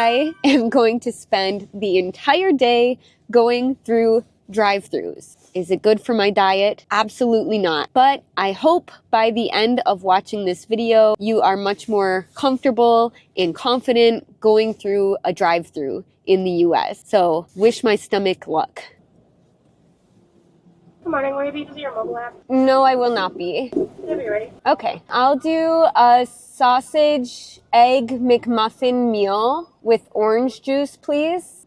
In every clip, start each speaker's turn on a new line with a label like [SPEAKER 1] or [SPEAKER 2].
[SPEAKER 1] I am going to spend the entire day going through drive-thrus. Is it good for my diet? Absolutely not. But I hope by the end of watching this video, you are much more comfortable and confident going through a drive-thru in the US. So wish my stomach luck.
[SPEAKER 2] Good morning. Will you be using your mobile app?
[SPEAKER 1] No, I will not be.
[SPEAKER 2] You'll be ready.
[SPEAKER 1] Okay. I'll do a sausage egg McMuffin meal with orange juice, please.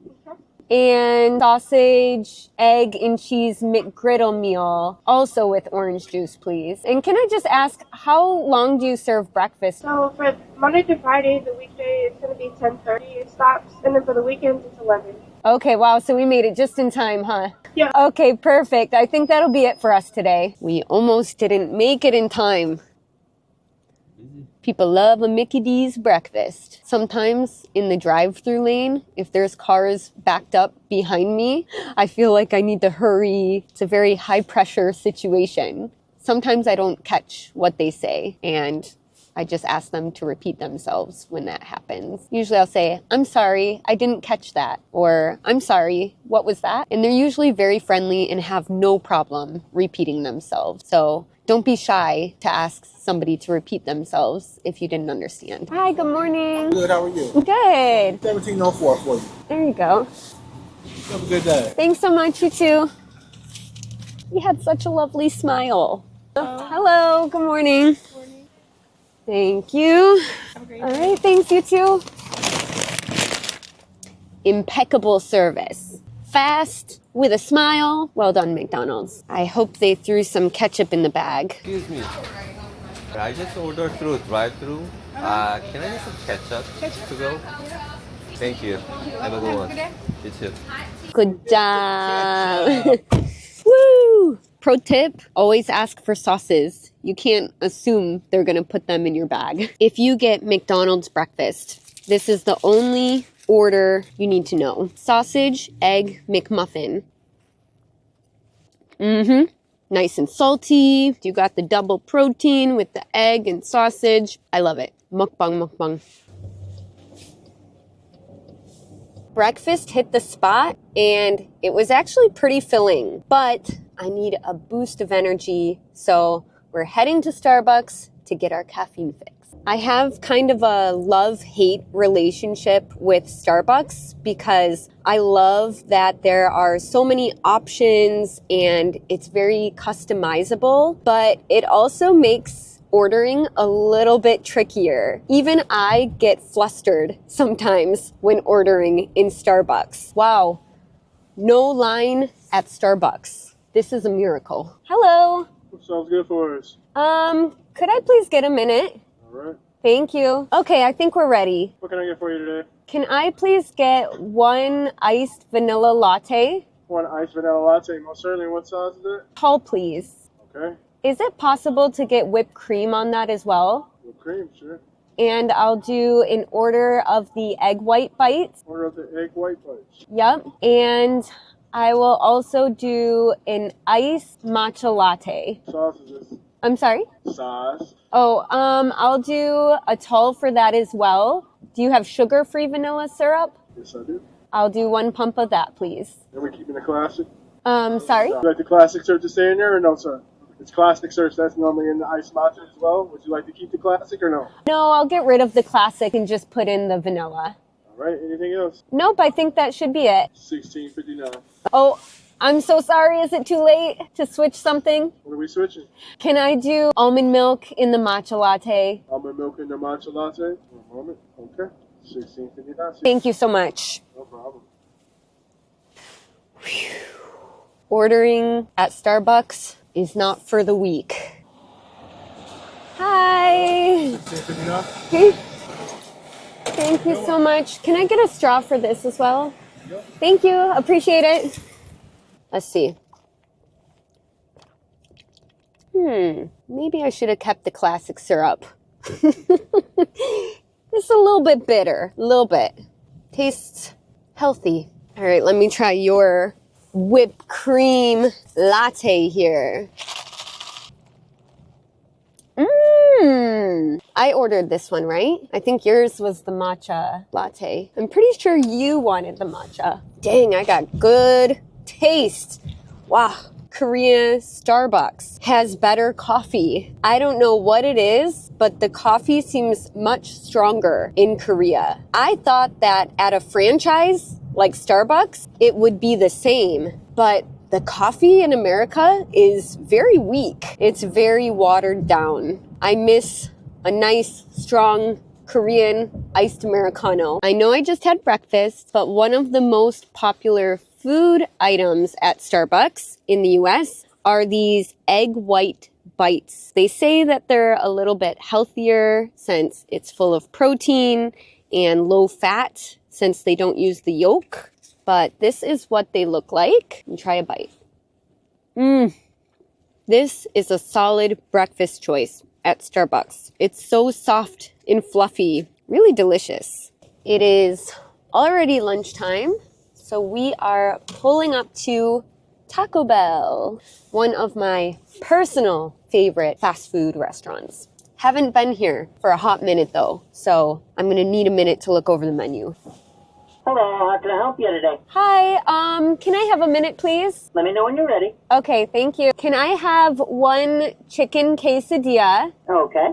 [SPEAKER 1] And sausage, egg, and cheese McGriddle meal, also with orange juice, please. And can I just ask, how long do you serve breakfast?
[SPEAKER 2] So for Monday through Friday, the weekday, it's going to be 10:30. It stops. And then for the weekends, it's 11.
[SPEAKER 1] Okay, wow, so we made it just in time, huh?
[SPEAKER 2] Yeah.
[SPEAKER 1] Okay, perfect. I think that'll be it for us today. We almost didn't make it in time. People love a Mickey D's breakfast. Sometimes in the drive-thru lane, if there's cars backed up behind me, I feel like I need to hurry. It's a very high-pressure situation. Sometimes I don't catch what they say, and I just ask them to repeat themselves when that happens. Usually I'll say, I'm sorry, I didn't catch that. Or, I'm sorry, what was that? And they're usually very friendly and have no problem repeating themselves. So don't be shy to ask somebody to repeat themselves if you didn't understand. Hi, good morning.
[SPEAKER 3] Good, how are you?
[SPEAKER 1] Good.
[SPEAKER 3] 1704 for you.
[SPEAKER 1] There you go.
[SPEAKER 3] Have a good day.
[SPEAKER 1] Thanks so much, you too. You had such a lovely smile. Hello, good morning. Thank you.
[SPEAKER 2] Have a great
[SPEAKER 1] All right, thanks, you too. Impeccable service. Fast, with a smile. Well done, McDonald's. I hope they threw some ketchup in the bag.
[SPEAKER 4] Excuse me. I just ordered through drive-through. Can I get some ketchup to go? Thank you. Have a good one. You too.
[SPEAKER 1] Good job. Woo! Pro tip, always ask for sauces. You can't assume they're gonna put them in your bag. If you get McDonald's breakfast, this is the only order you need to know. Sausage, egg, McMuffin. Nice and salty. You got the double protein with the egg and sausage. I love it. Mukbang, mukbang. Breakfast hit the spot and it was actually pretty filling, but I need a boost of energy, so we're heading to Starbucks to get our caffeine fix. I have kind of a love-hate relationship with Starbucks because I love that there are so many options and it's very customizable, but it also makes ordering a little bit trickier. Even I get flustered sometimes when ordering in Starbucks. Wow, no line at Starbucks. This is a miracle. Hello.
[SPEAKER 3] Sounds good for us.
[SPEAKER 1] Could I please get a minute?
[SPEAKER 3] All right.
[SPEAKER 1] Thank you. Okay, I think we're ready.
[SPEAKER 3] What can I get for you today?
[SPEAKER 1] Can I please get one iced vanilla latte?
[SPEAKER 3] One iced vanilla latte, most certainly. What size is it?
[SPEAKER 1] Tall, please.
[SPEAKER 3] Okay.
[SPEAKER 1] Is it possible to get whipped cream on that as well?
[SPEAKER 3] Whipped cream, sure.
[SPEAKER 1] And I'll do an order of the egg white bites.
[SPEAKER 3] Order of the egg white bites.
[SPEAKER 1] Yep. And I will also do an iced matcha latte.
[SPEAKER 3] Sauce is this?
[SPEAKER 1] I'm sorry?
[SPEAKER 3] Size.
[SPEAKER 1] Oh, I'll do a tall for that as well. Do you have sugar-free vanilla syrup?
[SPEAKER 3] Yes, I do.
[SPEAKER 1] I'll do one pump of that, please.
[SPEAKER 3] And we're keeping the classic?
[SPEAKER 1] Sorry?
[SPEAKER 3] Would you like the classic syrup to stay in there or no, sir? It's classic syrup, so that's normally in the iced matcha as well. Would you like to keep the classic or no?
[SPEAKER 1] No, I'll get rid of the classic and just put in the vanilla.
[SPEAKER 3] All right, anything else?
[SPEAKER 1] Nope, I think that should be it.
[SPEAKER 3] $16.59.
[SPEAKER 1] Oh, I'm so sorry. Is it too late to switch something?
[SPEAKER 3] What are we switching?
[SPEAKER 1] Can I do almond milk in the matcha latte?
[SPEAKER 3] Almond milk in the matcha latte? One moment. Okay. $16.59.
[SPEAKER 1] Thank you so much.
[SPEAKER 3] No problem.
[SPEAKER 1] Whew. Ordering at Starbucks is not for the weak. Hi.
[SPEAKER 3] $16.59?
[SPEAKER 1] Hey. Thank you so much. Can I get a straw for this as well?
[SPEAKER 3] Yep.
[SPEAKER 1] Thank you. Appreciate it. Let's see. Maybe I should have kept the classic syrup. It's a little bit bitter. A little bit. Tastes healthy. All right, let me try your whipped cream latte here. I ordered this one, right? I think yours was the matcha latte. I'm pretty sure you wanted the matcha. Dang, I got good taste. Wow. Korea Starbucks has better coffee. I don't know what it is, but the coffee seems much stronger in Korea. I thought that at a franchise like Starbucks, it would be the same, but the coffee in America is very weak. It's very watered down. I miss a nice, strong Korean iced Americano. I know I just had breakfast, but one of the most popular food items at Starbucks in the US are these egg white bites. They say that they're a little bit healthier since it's full of protein and low fat since they don't use the yolk. But this is what they look like. And try a bite. This is a solid breakfast choice at Starbucks. It's so soft and fluffy, really delicious. It is already lunchtime, so we are pulling up to Taco Bell, one of my personal favorite fast food restaurants. Haven't been here for a hot minute though, so I'm gonna need a minute to look over the menu.
[SPEAKER 5] Hello, how can I help you today?
[SPEAKER 1] Hi, can I have a minute, please?
[SPEAKER 5] Let me know when you're ready.
[SPEAKER 1] Okay, thank you. Can I have one chicken quesadilla?
[SPEAKER 5] Okay.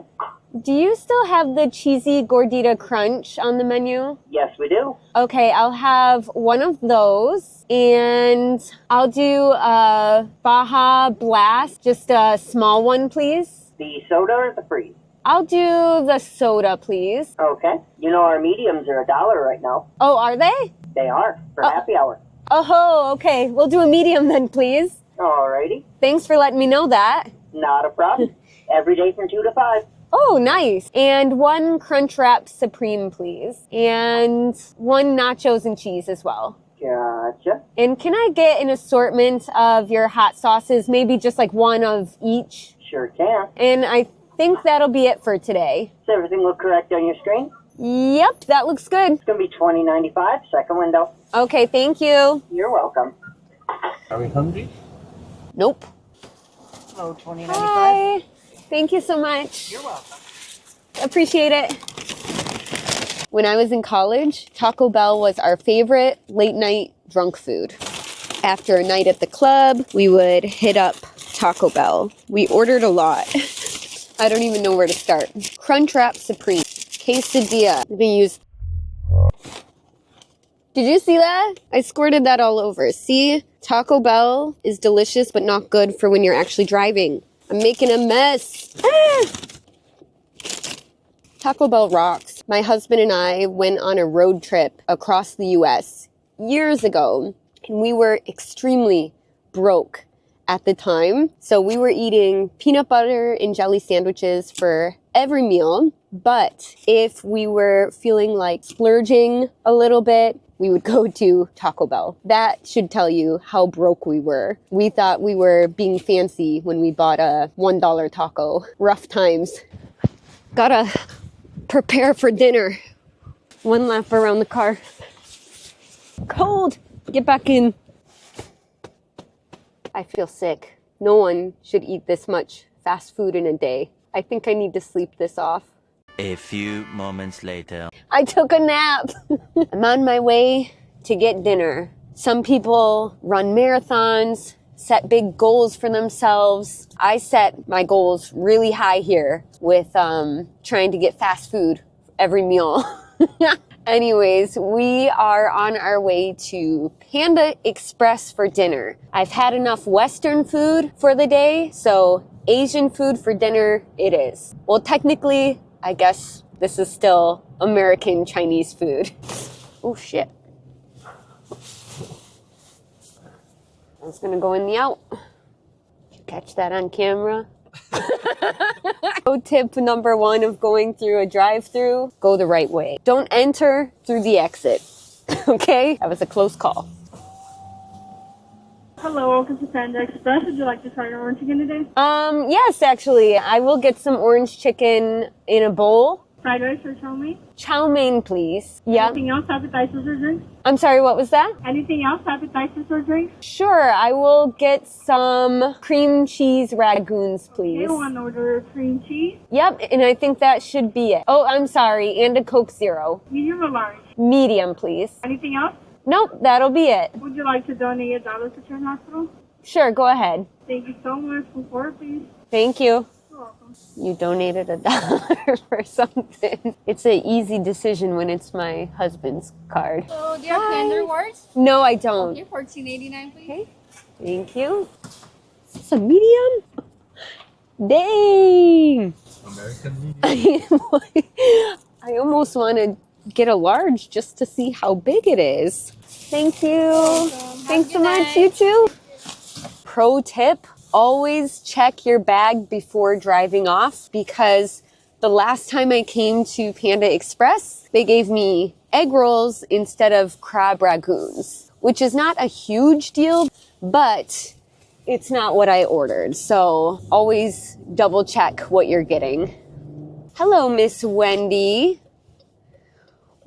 [SPEAKER 1] Do you still have the cheesy gordita crunch on the menu?
[SPEAKER 5] Yes, we do.
[SPEAKER 1] Okay, I'll have one of those. And I'll do a Baja Blast, just a small one, please.
[SPEAKER 5] The soda or the freeze?
[SPEAKER 1] I'll do the soda, please.
[SPEAKER 5] Okay. You know our mediums are $1 right now.
[SPEAKER 1] Oh, are they?
[SPEAKER 5] They are, for happy hour.
[SPEAKER 1] Oh, okay. We'll do a medium then, please.
[SPEAKER 5] Alrighty.
[SPEAKER 1] Thanks for letting me know that.
[SPEAKER 5] Not a problem. Every day from 2 to 5.
[SPEAKER 1] Oh, nice. And one Crunchwrap Supreme, please. And one nachos and cheese as well.
[SPEAKER 5] Gotcha.
[SPEAKER 1] And can I get an assortment of your hot sauces, maybe just like one of each?
[SPEAKER 5] Sure can.
[SPEAKER 1] And I think that'll be it for today.
[SPEAKER 5] Does everything look correct on your screen?
[SPEAKER 1] Yep, that looks good.
[SPEAKER 5] It's going to be $20.95, second window.
[SPEAKER 1] Okay, thank you.
[SPEAKER 5] You're welcome.
[SPEAKER 3] Are we hungry?
[SPEAKER 1] Nope.
[SPEAKER 5] Oh, $20.95?
[SPEAKER 1] Hi. Thank you so much.
[SPEAKER 5] You're welcome.
[SPEAKER 1] Appreciate it. When I was in college, Taco Bell was our favorite late night drunk food. After a night at the club, we would hit up Taco Bell. We ordered a lot. I don't even know where to start. Crunchwrap Supreme, quesadilla. I'm gonna use. Did you see that? I squirted that all over. See? Taco Bell is delicious, but not good for when you're actually driving. I'm making a mess. Taco Bell rocks. My husband and I went on a road trip across the US years ago, and we were extremely broke at the time. So we were eating peanut butter and jelly sandwiches for every meal. But if we were feeling like splurging a little bit, we would go to Taco Bell. That should tell you how broke we were. We thought we were being fancy when we bought a $1 taco. Rough times. Gotta prepare for dinner. One lap around the car. Cold. Get back in. I feel sick. No one should eat this much fast food in a day. I think I need to sleep this off.
[SPEAKER 6] A few moments later.
[SPEAKER 1] I took a nap. I'm on my way to get dinner. Some people run marathons, set big goals for themselves. I set my goals really high here with trying to get fast food every meal. Anyways, we are on our way to Panda Express for dinner. I've had enough Western food for the day, so Asian food for dinner it is. Well, technically, I guess this is still American Chinese food. Oh shit. I was gonna go in the out. Did you catch that on camera? Pro tip number 1 of going through a drive-thru, go the right way. Don't enter through the exit. Okay? That was a close call.
[SPEAKER 2] Hello, welcome to Panda Express. Would you like to try your orange chicken today?
[SPEAKER 1] Yes, actually. I will get some orange chicken in a bowl.
[SPEAKER 7] Fried rice or chow mein?
[SPEAKER 1] Chow mein, please. Yep.
[SPEAKER 7] Anything else, appetizers or drinks?
[SPEAKER 1] I'm sorry, what was that?
[SPEAKER 7] Anything else, appetizers or drinks?
[SPEAKER 1] Sure, I will get some cream cheese ragoons, please.
[SPEAKER 7] Okay, one order of cream cheese.
[SPEAKER 1] Yep, and I think that should be it. Oh, I'm sorry, and a Coke Zero.
[SPEAKER 7] Medium or large?
[SPEAKER 1] Medium, please.
[SPEAKER 7] Anything else?
[SPEAKER 1] Nope, that'll be it.
[SPEAKER 7] Would you like to donate $1 to Children's Hospital?
[SPEAKER 1] Sure, go ahead.
[SPEAKER 7] Thank you so much. Move forward, please.
[SPEAKER 1] Thank you.
[SPEAKER 7] You're welcome.
[SPEAKER 1] You donated $1 for something. It's an easy decision when it's my husband's card.
[SPEAKER 8] So, do you have Plan Rewards?
[SPEAKER 1] No, I don't.
[SPEAKER 8] Okay, $14.89, please.
[SPEAKER 1] Okay, thank you. Is this a medium? Dang!
[SPEAKER 4] American medium.
[SPEAKER 1] I almost want to get a large just to see how big it is. Thank you. Thanks so much. You too. Pro tip, always check your bag before driving off, because the last time I came to Panda Express, they gave me egg rolls instead of crab ragoons, which is not a huge deal, but it's not what I ordered. So always double check what you're getting. Hello, Miss Wendy.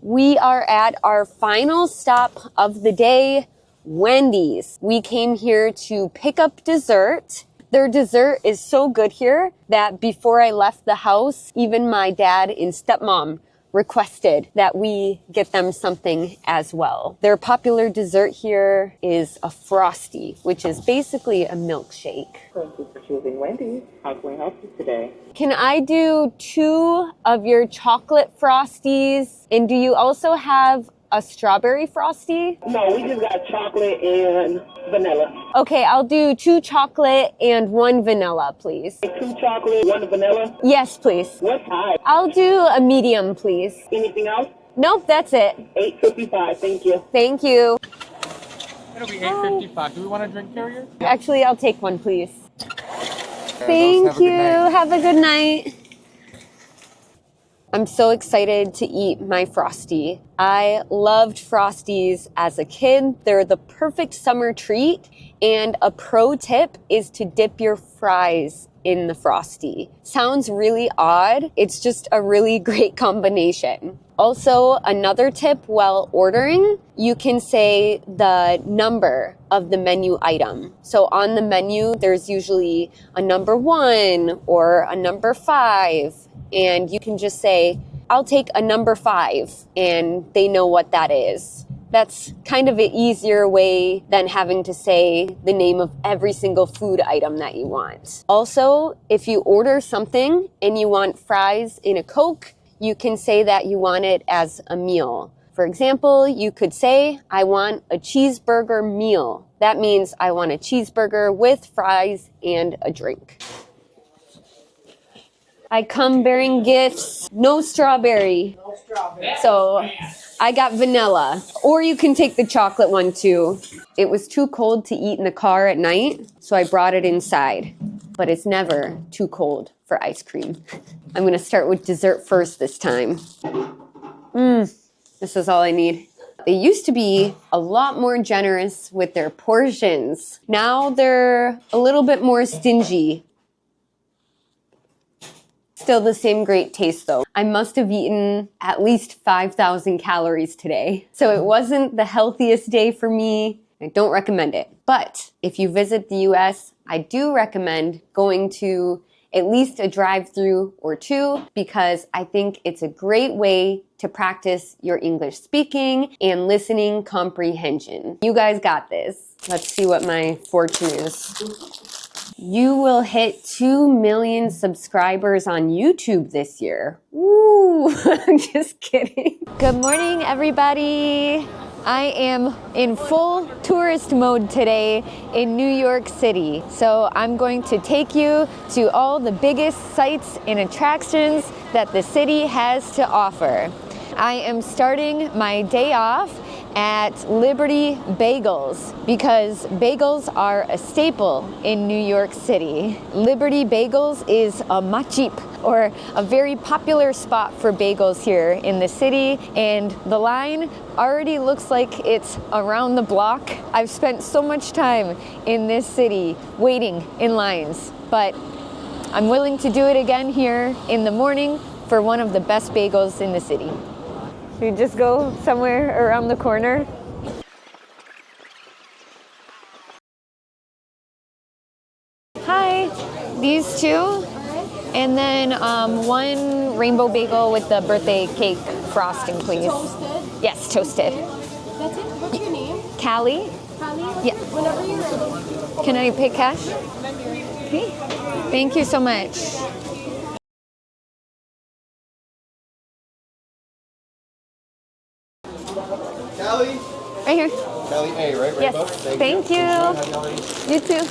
[SPEAKER 1] We are at our final stop of the day, Wendy's. We came here to pick up dessert. Their dessert is so good here that before I left the house, even my dad and stepmom requested that we get them something as well. Their popular dessert here is a Frosty, which is basically a milkshake.
[SPEAKER 5] Thank you for choosing Wendy's. How can we help you today?
[SPEAKER 1] Can I do 2 of your chocolate Frosties? And do you also have a strawberry Frosty?
[SPEAKER 5] No, we just got chocolate and vanilla.
[SPEAKER 1] Okay, I'll do 2 chocolate and 1 vanilla, please.
[SPEAKER 5] 2 chocolate, 1 vanilla.
[SPEAKER 1] Yes, please.
[SPEAKER 5] What size?
[SPEAKER 1] I'll do a medium, please.
[SPEAKER 5] Anything else?
[SPEAKER 1] Nope, that's it.
[SPEAKER 5] $8.55. Thank you.
[SPEAKER 1] Thank you.
[SPEAKER 9] It'll be $8.55. Do we want a drink carrier?
[SPEAKER 1] Actually, I'll take one, please. Thank you. Have a good night. I'm so excited to eat my Frosty. I loved Frosties as a kid. They're the perfect summer treat. And a pro tip is to dip your fries in the Frosty. Sounds really odd. It's just a really great combination. Also, another tip while ordering, you can say the number of the menu item. So on the menu, there's usually a number 1 or a number 5. And you can just say, I'll take a number 5, and they know what that is. That's kind of an easier way than having to say the name of every single food item that you want. Also, if you order something and you want fries in a Coke, you can say that you want it as a meal. For example, you could say, I want a cheeseburger meal. That means I want a cheeseburger with fries and a drink. I come bearing gifts, no strawberry. No strawberry. So I got vanilla. Or you can take the chocolate one too. It was too cold to eat in the car at night, so I brought it inside. But it's never too cold for ice cream. I'm gonna start with dessert first this time. This is all I need. They used to be a lot more generous with their portions. Now they're a little bit more stingy. Still the same great taste though. I must have eaten at least 5,000 calories today. So it wasn't the healthiest day for me. I don't recommend it. But if you visit the US, I do recommend going to at least a drive-through or 2 because I think it's a great way to practice your English speaking and listening comprehension. You guys got this. Let's see what my fortune is. You will hit 2 million subscribers on YouTube this year. Ooh, I'm just kidding. Good morning, everybody. I am in full tourist mode today in New York City. So I'm going to take you to all the biggest sights and attractions that the city has to offer. I am starting my day off at Liberty Bagels because bagels are a staple in New York City. Liberty Bagels is a machip, or a very popular spot for bagels here in the city, and the line already looks like it's around the block. I've spent so much time in this city waiting in lines, but I'm willing to do it again here in the morning for one of the best bagels in the city. Should we just go somewhere around the corner? Hi, these two. And then one rainbow bagel with the birthday cake frosting, please.
[SPEAKER 8] Toasted?
[SPEAKER 1] Yes, toasted.
[SPEAKER 8] That's it? What's your name?
[SPEAKER 1] Callie?
[SPEAKER 8] Callie?
[SPEAKER 1] Yeah.
[SPEAKER 8] Whenever you're ready.
[SPEAKER 1] Can I pay cash? Okay. Thank you so much.
[SPEAKER 3] Callie?
[SPEAKER 1] Right here.
[SPEAKER 3] Callie A, right?
[SPEAKER 1] Yes.
[SPEAKER 3] Rainbow?
[SPEAKER 1] Thank you. You too.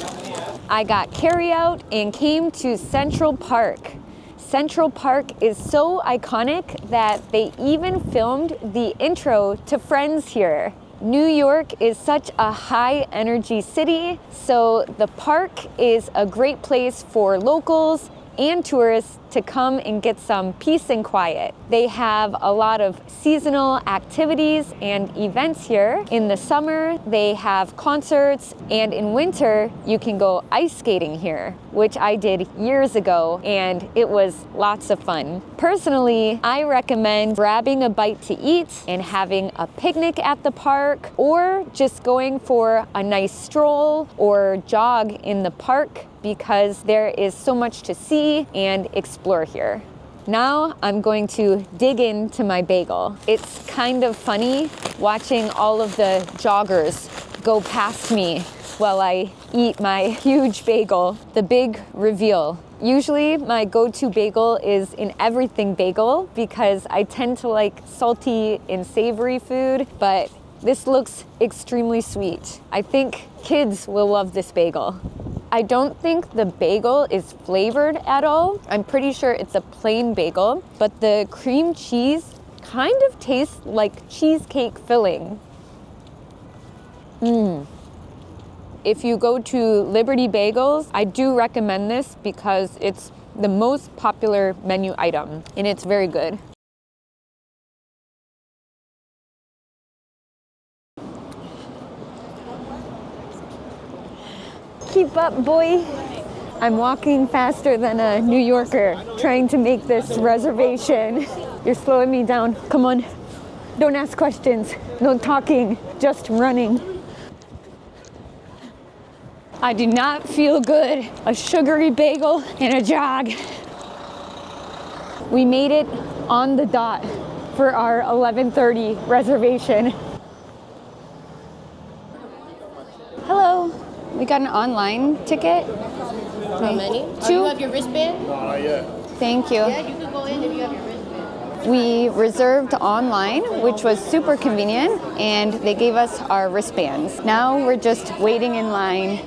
[SPEAKER 1] I got carryout and came to Central Park. Central Park is so iconic that they even filmed the intro to Friends here. New York is such a high energy city, so the park is a great place for locals and tourists to come and get some peace and quiet. They have a lot of seasonal activities and events here. In the summer, they have concerts, and in winter, you can go ice skating here, which I did years ago, and it was lots of fun. Personally, I recommend grabbing a bite to eat and having a picnic at the park, or just going for a nice stroll or jog in the park, because there is so much to see and explore here. Now I'm going to dig into my bagel. It's kind of funny watching all of the joggers go past me while I eat my huge bagel, the big reveal. Usually my go-to bagel is an everything bagel because I tend to like salty and savory food, but this looks extremely sweet. I think kids will love this bagel. I don't think the bagel is flavored at all. I'm pretty sure it's a plain bagel, but the cream cheese kind of tastes like cheesecake filling. If you go to Liberty Bagels, I do recommend this because it's the most popular menu item and it's very good. Keep up, boy. I'm walking faster than a New Yorker trying to make this reservation. You're slowing me down. Come on. Don't ask questions. No talking, just running. I do not feel good. A sugary bagel and a jog. We made it on the dot for our 11:30 reservation. Hello. We got an online ticket.
[SPEAKER 8] How many?
[SPEAKER 1] Two.
[SPEAKER 8] You have your wristband?
[SPEAKER 3] Not yet.
[SPEAKER 1] Thank you.
[SPEAKER 8] Yeah, you can go in if you have your wristband.
[SPEAKER 1] We reserved online, which was super convenient, and they gave us our wristbands. Now we're just waiting in line.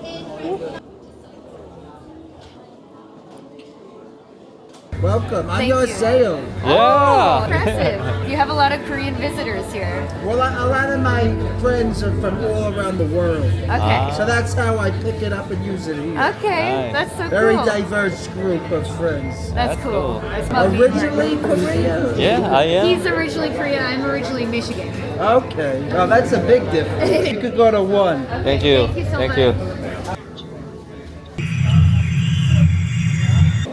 [SPEAKER 10] Welcome. 안녕하세요.
[SPEAKER 4] Yeah.
[SPEAKER 1] Impressive. You have a lot of Korean visitors here.
[SPEAKER 10] Well, a lot of my friends are from all around the world.
[SPEAKER 1] Okay.
[SPEAKER 10] So that's how I pick it up and use it here.
[SPEAKER 1] Okay,
[SPEAKER 4] Nice.
[SPEAKER 1] that's so
[SPEAKER 10] Very
[SPEAKER 1] cool.
[SPEAKER 10] diverse group of friends.
[SPEAKER 1] That's cool. That's my
[SPEAKER 10] Originally Korean.
[SPEAKER 4] Yeah, I am.
[SPEAKER 1] He's originally Korean. I'm originally Michigan.
[SPEAKER 10] Okay. Well, that's a big difference. You could go to one.
[SPEAKER 4] Thank you.
[SPEAKER 1] Thank you so
[SPEAKER 4] Thank
[SPEAKER 1] much.
[SPEAKER 4] you.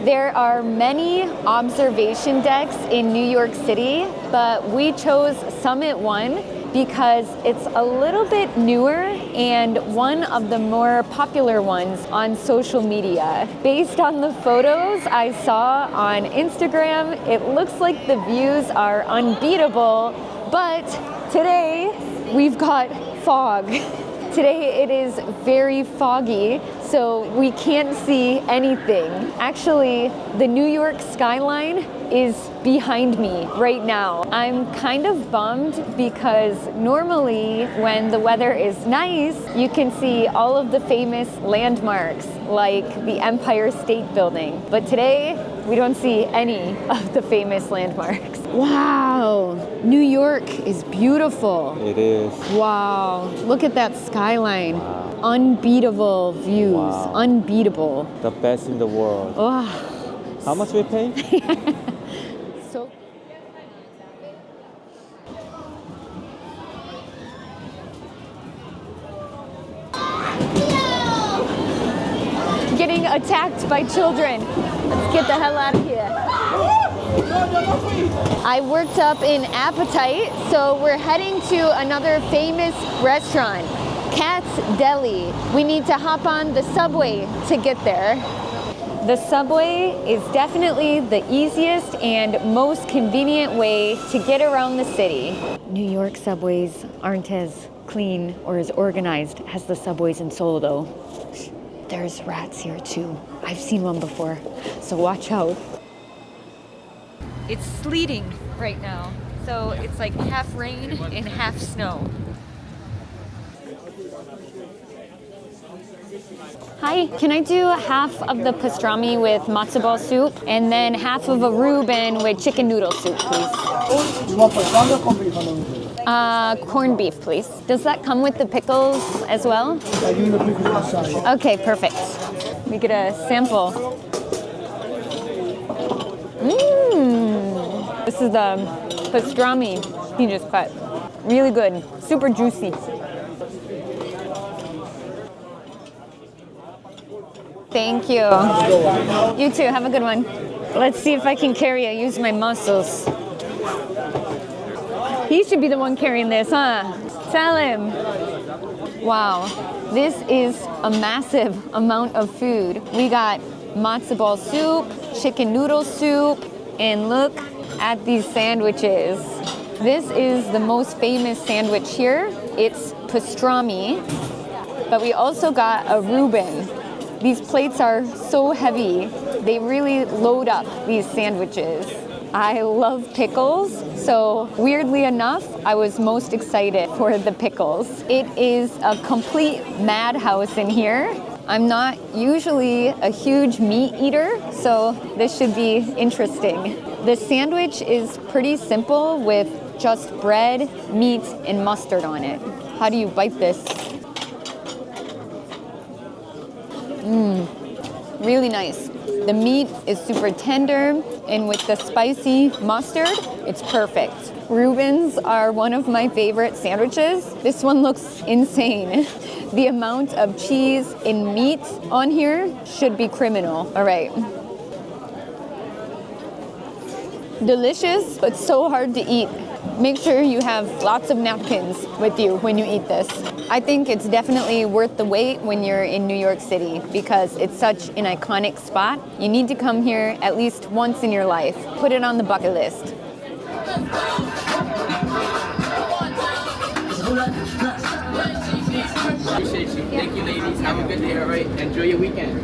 [SPEAKER 1] There are many observation decks in New York City, but we chose Summit One because it's a little bit newer and one of the more popular ones on social media. Based on the photos I saw on Instagram, it looks like the views are unbeatable, but today we've got fog. Today it is very foggy, so we can't see anything. Actually, the New York skyline is behind me right now. I'm kind of bummed because normally when the weather is nice, you can see all of the famous landmarks like the Empire State Building. But today, we don't see any of the famous landmarks. Wow, New York is beautiful.
[SPEAKER 4] It is.
[SPEAKER 1] Wow, look at that skyline. Unbeatable views,
[SPEAKER 4] Wow.
[SPEAKER 1] unbeatable.
[SPEAKER 4] The best in the world.
[SPEAKER 1] Wow.
[SPEAKER 4] How much we pay?
[SPEAKER 1] So getting attacked by children. Let's get the hell out of here. I worked up an appetite, so we're heading to another famous restaurant, Cat's Deli. We need to hop on the subway to get there. The subway is definitely the easiest and most convenient way to get around the city. New York subways aren't as clean or as organized as the subways in Seoul though. There's rats here too. I've seen one before, so watch out. It's sleeting right now, so it's like half rain and half snow. Hi, can I do half of the pastrami with matzo ball soup and then half of a Reuben with chicken noodle soup, please?
[SPEAKER 10] You want pastrami or corned beef on the
[SPEAKER 1] Corned beef, please. Does that come with the pickles as well?
[SPEAKER 10] I give you the pickles inside.
[SPEAKER 1] Okay, perfect. We get a sample. This is the pastrami he just cut. Really good, super juicy. Thank you. You too, have a good one. Let's see if I can carry it, use my muscles. He should be the one carrying this, huh? Tell him. Wow, this is a massive amount of food. We got matzo ball soup, chicken noodle soup, and look at these sandwiches. This is the most famous sandwich here. It's pastrami, but we also got a Reuben. These plates are so heavy. They really load up these sandwiches. I love pickles, so weirdly enough, I was most excited for the pickles. It is a complete madhouse in here. I'm not usually a huge meat eater, so this should be interesting. The sandwich is pretty simple with just bread, meat, and mustard on it. How do you bite this? Really nice. The meat is super tender, and with the spicy mustard, it's perfect. Reubens are one of my favorite sandwiches. This one looks insane. The amount of cheese and meat on here should be criminal. All right. Delicious, but so hard to eat. Make sure you have lots of napkins with you when you eat this. I think it's definitely worth the wait when you're in New York City because it's such an iconic spot. You need to come here at least once in your life. Put it on the bucket list.
[SPEAKER 9] Appreciate you. Thank you, ladies. Have a good day, all right? Enjoy your weekend.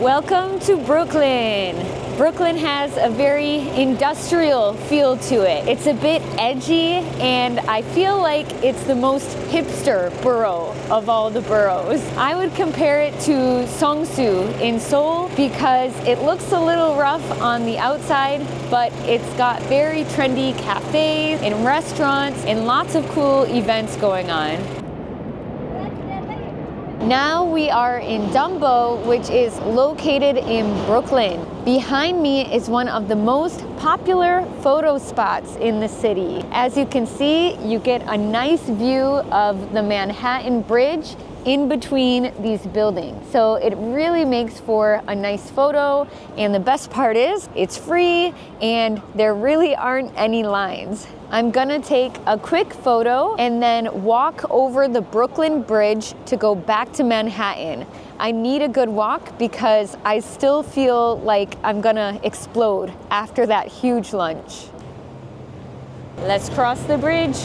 [SPEAKER 1] Welcome to Brooklyn. Brooklyn has a very industrial feel to it. It's a bit edgy, and I feel like it's the most hipster borough of all the boroughs. I would compare it to Seongsu in Seoul because it looks a little rough on the outside, but it's got very trendy cafes and restaurants and lots of cool events going on. Now we are in Dumbo, which is located in Brooklyn. Behind me is one of the most popular photo spots in the city. As you can see, you get a nice view of the Manhattan Bridge in between these buildings. So it really makes for a nice photo, and the best part is it's free and there really aren't any lines. I'm gonna take a quick photo and then walk over the Brooklyn Bridge to go back to Manhattan. I need a good walk because I still feel like I'm gonna explode after that huge lunch. Let's cross the bridge.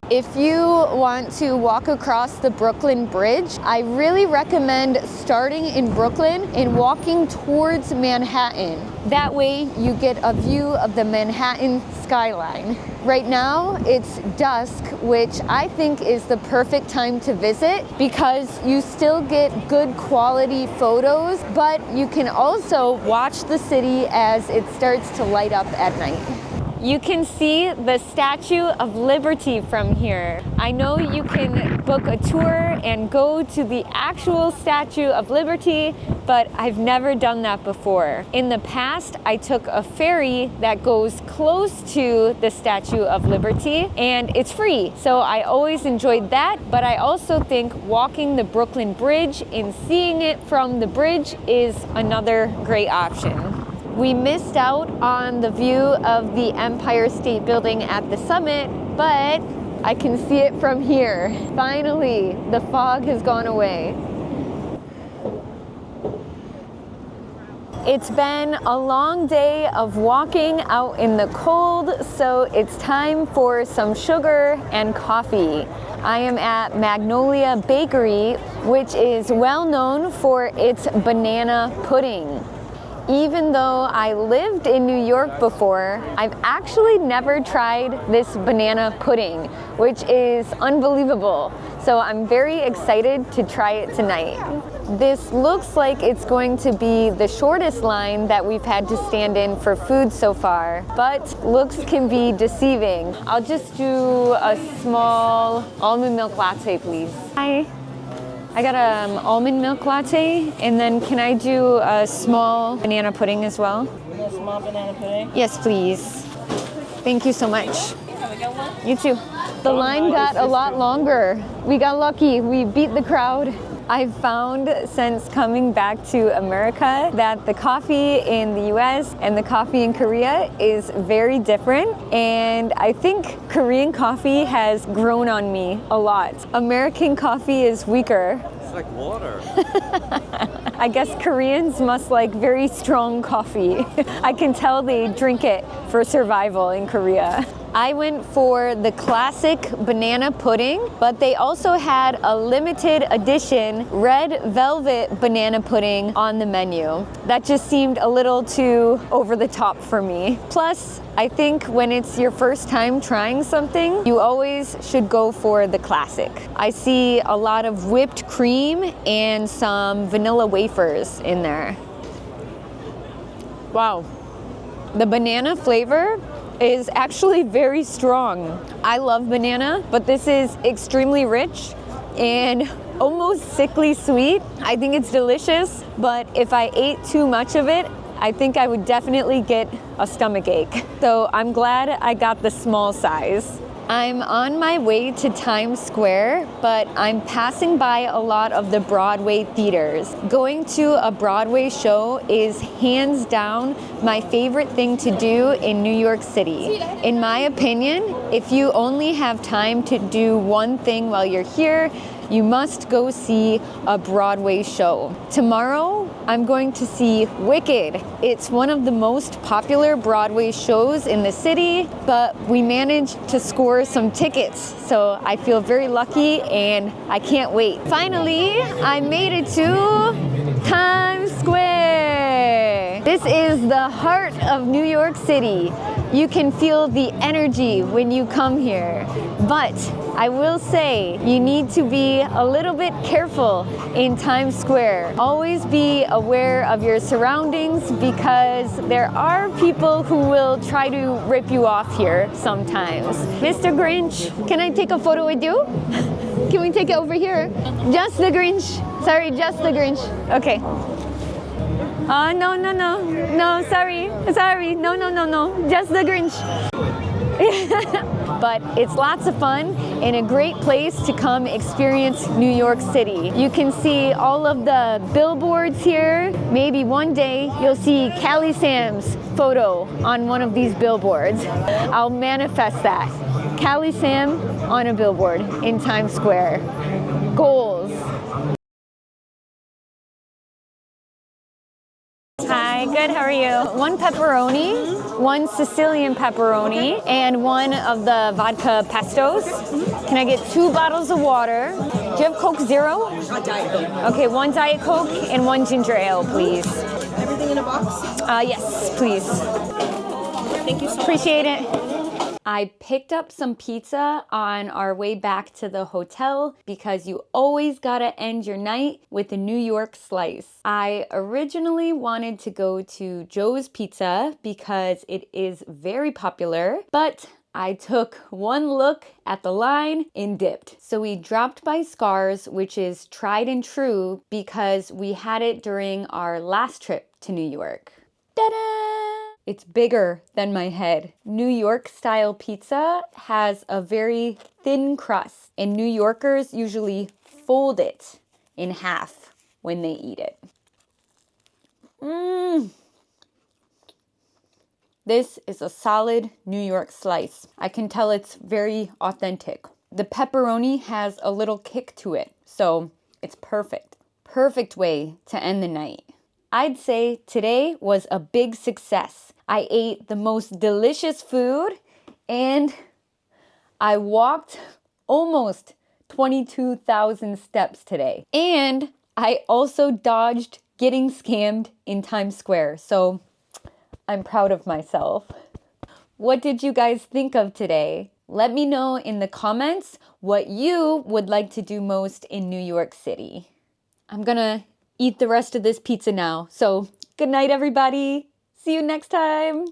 [SPEAKER 1] If you want to walk across the Brooklyn Bridge, I really recommend starting in Brooklyn and walking towards Manhattan. That way you get a view of the Manhattan skyline. Right now it's dusk, which I think is the perfect time to visit because you still get good quality photos, but you can also watch the city as it starts to light up at night. You can see the Statue of Liberty from here. I know you can book a tour and go to the actual Statue of Liberty, but I've never done that before. In the past, I took a ferry that goes close to the Statue of Liberty, and it's free. So I always enjoyed that, but I also think walking the Brooklyn Bridge and seeing it from the bridge is another great option. We missed out on the view of the Empire State Building at the summit, but I can see it from here. Finally, the fog has gone away. It's been a long day of walking out in the cold, so it's time for some sugar and coffee. I am at Magnolia Bakery, which is well known for its banana pudding. Even though I lived in New York before, I've actually never tried this banana pudding, which is unbelievable. So I'm very excited to try it tonight. This looks like it's going to be the shortest line that we've had to stand in for food so far, but looks can be deceiving. I'll just do a small almond milk latte, please. Hi. I got an almond milk latte, and then can I do a small banana pudding as well?
[SPEAKER 5] A small banana pudding?
[SPEAKER 1] Yes, please. Thank you so much. You too. The line got a lot longer. We got lucky. We beat the crowd. I've found since coming back to America that the coffee in the US and the coffee in Korea is very different, and I think Korean coffee has grown on me a lot. American coffee is weaker.
[SPEAKER 4] It's like water.
[SPEAKER 1] I guess Koreans must like very strong coffee. I can tell they drink it for survival in Korea. I went for the classic banana pudding, but they also had a limited edition red velvet banana pudding on the menu. That just seemed a little too over the top for me. Plus, I think when it's your first time trying something, you always should go for the classic. I see a lot of whipped cream and some vanilla wafers in there. Wow. The banana flavor is actually very strong. I love banana, but this is extremely rich and almost sickly sweet. I think it's delicious, but if I ate too much of it, I think I would definitely get a stomach ache. So I'm glad I got the small size. I'm on my way to Times Square, but I'm passing by a lot of the Broadway theaters. Going to a Broadway show is hands down my favorite thing to do in New York City. In my opinion, if you only have time to do one thing while you're here, you must go see a Broadway show. Tomorrow, I'm going to see Wicked. It's one of the most popular Broadway shows in the city, but we managed to score some tickets, so I feel very lucky and I can't wait. Finally, I made it to Times Square. This is the heart of New York City. You can feel the energy when you come here, but I will say you need to be a little bit careful in Times Square. Always be aware of your surroundings because there are people who will try to rip you off here sometimes. Mr. Grinch, can I take a photo with you? Can we take it over here? Just the Grinch. Sorry, just the Grinch. Okay. No, sorry, no, just the Grinch. But it's lots of fun and a great place to come experience New York City. You can see all of the billboards here. Maybe one day you'll see Callie Sam's photo on one of these billboards. I'll manifest that. Callie Sam on a billboard in Times Square. Goals. Hi, good, how are you? One pepperoni, one Sicilian pepperoni, and one of the vodka pestos. Can I get 2 bottles of water? Do you have Coke Zero?
[SPEAKER 11] Diet Coke.
[SPEAKER 1] Okay, 1 Diet Coke and 1 ginger ale, please.
[SPEAKER 11] Everything in a box?
[SPEAKER 1] Yes, please.
[SPEAKER 11] Thank you so much.
[SPEAKER 1] Appreciate it. I picked up some pizza on our way back to the hotel because you always gotta end your night with a New York slice. I originally wanted to go to Joe's Pizza because it is very popular, but I took one look at the line and dipped. So we dropped by Scar's, which is tried and true because we had it during our last trip to New York. Ta-da! It's bigger than my head. New York style pizza has a very thin crust, and New Yorkers usually fold it in half when they eat it. This is a solid New York slice. I can tell it's very authentic. The pepperoni has a little kick to it, so it's perfect. Perfect way to end the night. I'd say today was a big success. I ate the most delicious food and I walked almost 22,000 steps today. And I also dodged getting scammed in Times Square, so I'm proud of myself. What did you guys think of today? Let me know in the comments what you would like to do most in New York City. I'm gonna eat the rest of this pizza now. So good night, everybody. See you next time.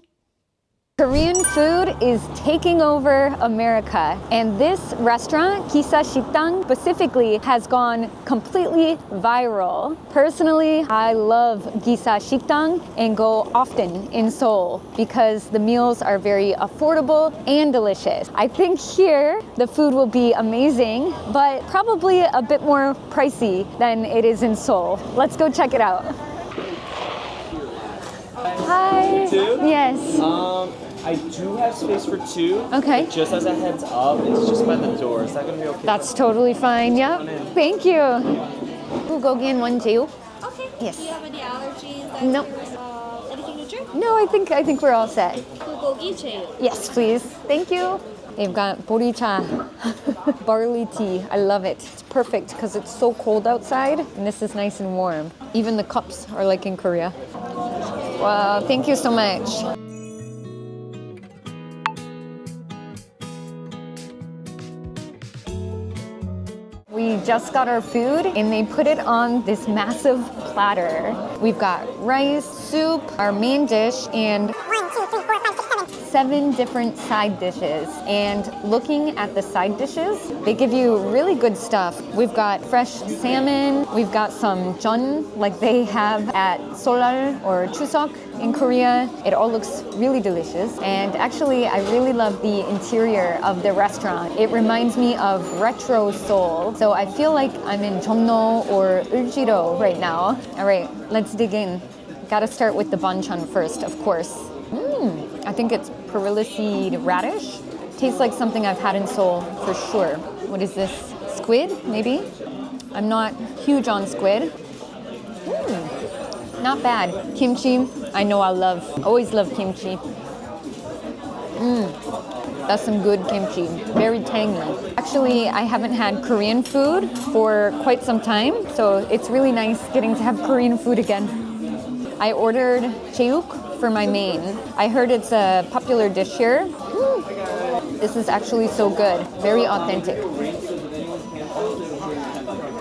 [SPEAKER 1] Korean food is taking over America, and this restaurant, Gisa Shiktang specifically, has gone completely viral. Personally, I love Gisa Shiktang and go often in Seoul because the meals are very affordable and delicious. I think here the food will be amazing, but probably a bit more pricey than it is in Seoul. Let's go check it out. Hi.
[SPEAKER 11] Two?
[SPEAKER 1] Yes.
[SPEAKER 11] I do have space for two.
[SPEAKER 1] Okay.
[SPEAKER 11] Just as a heads up, it's just by the door. Is that gonna be okay?
[SPEAKER 1] That's totally fine. Yep. Thank you. bulgogi and one 제육.
[SPEAKER 8] Okay.
[SPEAKER 1] Yes.
[SPEAKER 8] Do you have any allergies?
[SPEAKER 1] Nope.
[SPEAKER 8] Anything to drink?
[SPEAKER 1] No, I think we're all set.
[SPEAKER 8] bulgogi 제육.
[SPEAKER 1] Yes, please. Thank you. They've got 보리차, barley tea. I love it. It's perfect because it's so cold outside and this is nice and warm. Even the cups are like in Korea. Wow, thank you so much. We just got our food and they put it on this massive platter. We've got rice, soup, our main dish, and 7 different side dishes. And looking at the side dishes, they give you really good stuff. We've got fresh salmon, we've got some jeon like they have at Solal or Chuseok in Korea. It all looks really delicious. And actually, I really love the interior of the restaurant. It reminds me of retro Seoul. So I feel like I'm in Jeonno or Uljiro right now. All right, let's dig in. Gotta start with the banchan first, of course. I think it's perilla seed radish. Tastes like something I've had in Seoul for sure. What is this? Squid, maybe? I'm not huge on squid. Not bad. Kimchi, I know I love. Always love kimchi. That's some good kimchi. Very tangy. Actually, I haven't had Korean food for quite some time, so it's really nice getting to have Korean food again. I ordered 제육 for my main. I heard it's a popular dish here. This is actually so good. Very authentic.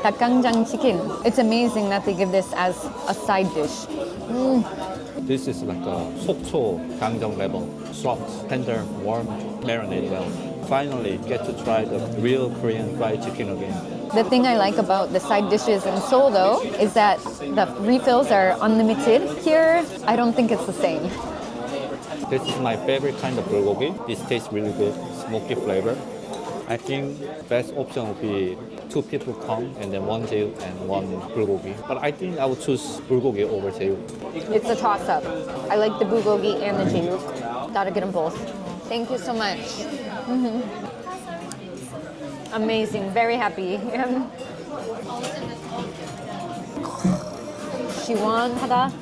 [SPEAKER 1] 닭강정 chicken. It's amazing that they give this as a side dish.
[SPEAKER 12] This is like a 속초 강정 level. Soft, tender, warm, marinated well. Finally get to try the real Korean fried chicken again.
[SPEAKER 1] The thing I like about the side dishes in Seoul though is that the refills are unlimited. Here, I don't think it's the same.
[SPEAKER 12] This is my favorite kind of bulgogi. This tastes really good, smoky flavor. I think best option would be 2 people come and then 1 제육 and 1 bulgogi. But I think I would choose bulgogi over 제육.
[SPEAKER 1] It's a toss-up. I like the bulgogi and the 제육. Gotta get them both. Thank you so much. Amazing, very happy. 시원하다.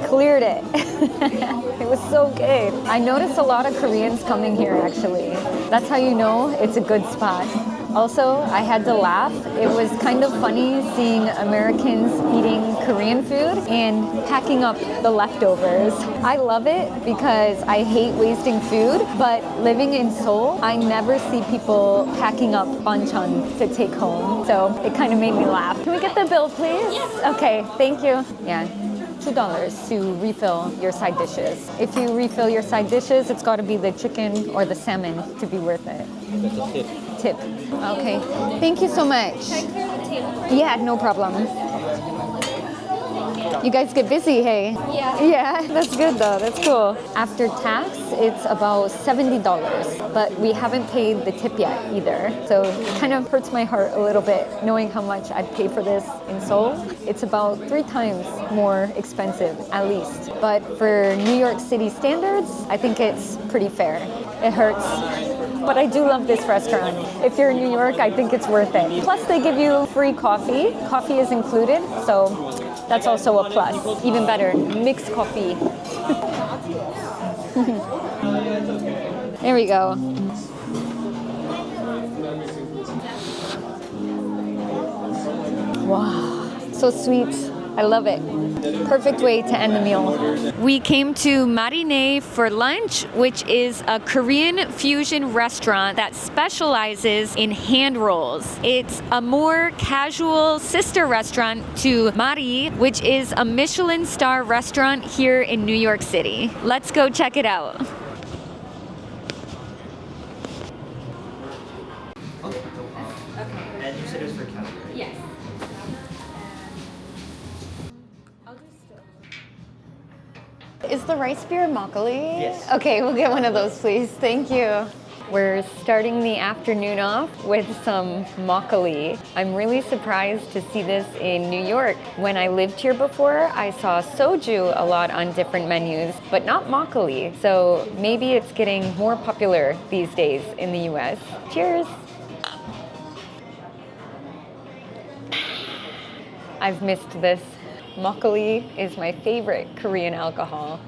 [SPEAKER 1] Cleared it. It was so good. I noticed a lot of Koreans coming here actually. That's how you know it's a good spot.
[SPEAKER 13] Also, I had to laugh. It was kind of funny seeing Americans eating Korean food and packing up the leftovers. I love it because I hate wasting food, but living in Seoul, I never see people packing up banchan to take home. So it kind of made me laugh. Can we get the bill, please? Yes. Okay, thank you. Yeah. $2 to refill your side dishes. If you refill your side dishes, it's got to be the chicken or the salmon to be worth it.
[SPEAKER 12] That's a tip.
[SPEAKER 13] Tip. Okay. Thank you so much.
[SPEAKER 8] Can I clear the table?
[SPEAKER 13] Yeah, no problem. You guys get busy, hey?
[SPEAKER 8] Yeah.
[SPEAKER 13] Yeah, that's good though. That's cool. After tax, it's about $70, but we haven't paid the tip yet either. So it kind of hurts my heart a little bit knowing how much I'd pay for this in Seoul. It's about 3 times more expensive, at least. But for New York City standards, I think it's pretty fair. It hurts. But I do love this restaurant. If you're in New York, I think it's worth it. Plus, they give you free coffee. Coffee is included, so that's also a plus. Even better, mixed coffee. There we go. Wow, so sweet. I love it. Perfect way to end the meal. We came to Marine for lunch, which is a Korean fusion restaurant that specializes in hand rolls. It's a more casual sister restaurant to Mari, which is a Michelin star restaurant here in New York City. Let's go check it out.
[SPEAKER 11] And you said it was for Kelly.
[SPEAKER 13] Yes. Is the rice beer makgeolli?
[SPEAKER 11] Yes.
[SPEAKER 13] Okay, we'll get one of those, please. Thank you. We're starting the afternoon off with some makgeolli. I'm really surprised to see this in New York. When I lived here before, I saw soju a lot on different menus, but not makgeolli. So maybe it's getting more popular these days in the US. Cheers. I've missed this. Makgeolli is my favorite Korean alcohol.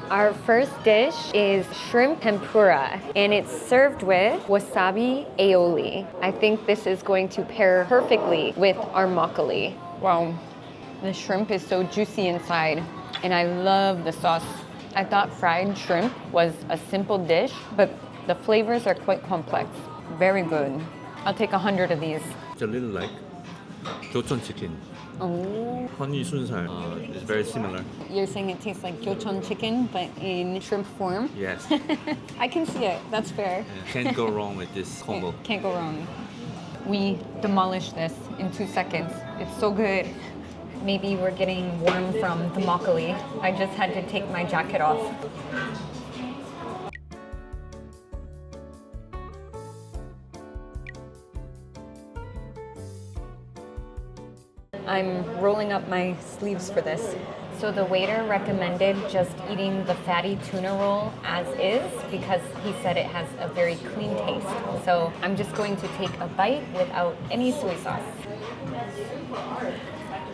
[SPEAKER 13] Our first dish is shrimp tempura, and it's served with wasabi aioli. I think this is going to pair perfectly with our makgeolli. Wow, the shrimp is so juicy inside, and I love the sauce. I thought fried shrimp was a simple dish, but the flavors are quite complex. Very good. I'll take 100 of these.
[SPEAKER 12] It's a little like 교촌 chicken.
[SPEAKER 13] Oh.
[SPEAKER 12] Honey 순살 is very similar.
[SPEAKER 13] You're saying it tastes like gyochon chicken, but in shrimp form?
[SPEAKER 12] Yes.
[SPEAKER 13] I can see it. That's fair.
[SPEAKER 12] Can't go wrong with this combo.
[SPEAKER 13] Can't go wrong. We demolished this in 2 seconds. It's so good. Maybe we're getting warm from the makgeolli. I just had to take my jacket off. I'm rolling up my sleeves for this. So the waiter recommended just eating the fatty tuna roll as is because he said it has a very clean taste. So I'm just going to take a bite without any soy sauce.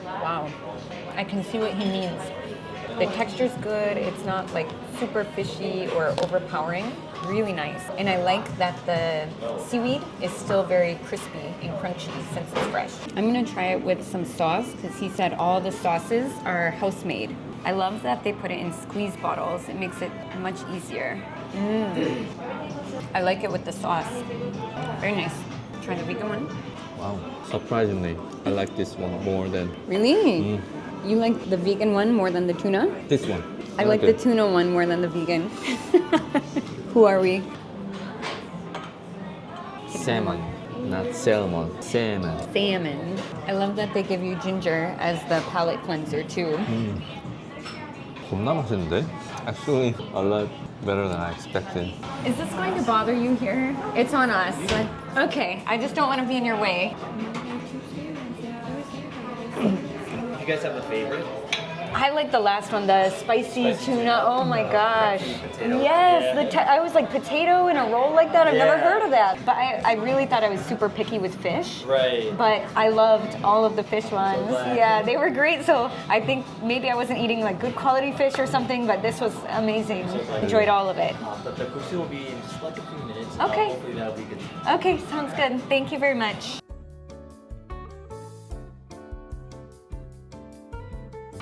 [SPEAKER 13] Wow, I can see what he means. The texture's good, it's not like super fishy or overpowering. Really nice. And I like that the seaweed is still very crispy and crunchy since it's fresh. I'm gonna try it with some sauce because he said all the sauces are house-made. I love that they put it in squeeze bottles. It makes it much easier. I like it with the sauce. Very nice. Try the vegan one.
[SPEAKER 12] Wow, surprisingly, I like this one more than...
[SPEAKER 13] Really? You like the vegan one more than the tuna?
[SPEAKER 12] This one.
[SPEAKER 13] I like the tuna one more than the vegan. Who are we?
[SPEAKER 12] Salmon, not salmon. Salmon.
[SPEAKER 13] Salmon. I love that they give you ginger as the palate cleanser too.
[SPEAKER 12] 겁나 맛있는데? Actually, a lot better than I expected.
[SPEAKER 13] Is this going to bother you here? It's on us. Okay, I just don't want to be in your way.
[SPEAKER 11] You guys have a favorite?
[SPEAKER 13] I like the last one, the spicy tuna. Oh my gosh. Yes, I was like potato in a roll like that. I've never heard of that. But I really thought I was super picky with fish.
[SPEAKER 11] Right.
[SPEAKER 13] But I loved all of the fish ones. Yeah, they were great. So I think maybe I wasn't eating like good quality fish or something, but this was amazing. Enjoyed all of it.
[SPEAKER 11] But the cooking will be in just like a few minutes.
[SPEAKER 13] Okay.
[SPEAKER 11] Hopefully that'll be good.
[SPEAKER 13] Okay, sounds good. Thank you very much.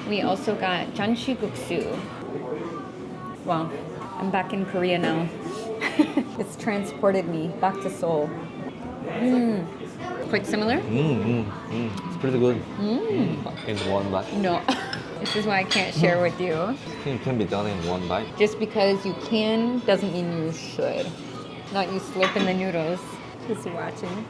[SPEAKER 13] We also got janshiguksu. Wow, I'm back in Korea now. It's transported me back to Seoul. Quite similar?
[SPEAKER 12] It's pretty good. In one bite.
[SPEAKER 13] No, this is why I can't share with you.
[SPEAKER 12] It can be done in one bite.
[SPEAKER 13] Just because you can doesn't mean you should. Not you slurping the noodles. Just watching.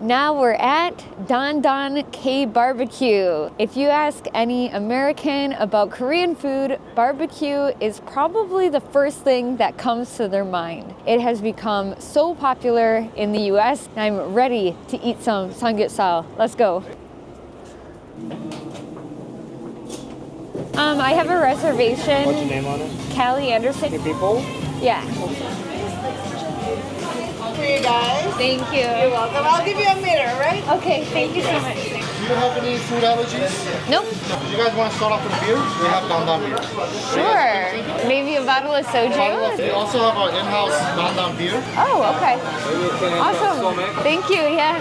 [SPEAKER 13] Now we're at Don Don K Barbecue. If you ask any American about Korean food, barbecue is probably the first thing that comes to their mind. It has become so popular in the US, and I'm ready to eat some samgyeopsal. Let's go. I have a reservation.
[SPEAKER 9] What's your name on it?
[SPEAKER 13] Callie Anderson.
[SPEAKER 9] Your people?
[SPEAKER 13] Yeah.
[SPEAKER 14] For you guys.
[SPEAKER 13] Thank you.
[SPEAKER 14] You're welcome. I'll give you a minute, all right?
[SPEAKER 13] Okay, thank you so much.
[SPEAKER 3] Do you have any food allergies?
[SPEAKER 13] Nope.
[SPEAKER 3] Do you guys want to start off with a beer? We have Don Don beer.
[SPEAKER 13] Sure. Maybe a bottle of soju?
[SPEAKER 3] We also have our in-house Don Don beer.
[SPEAKER 13] Oh, okay. Awesome. Thank you, yeah.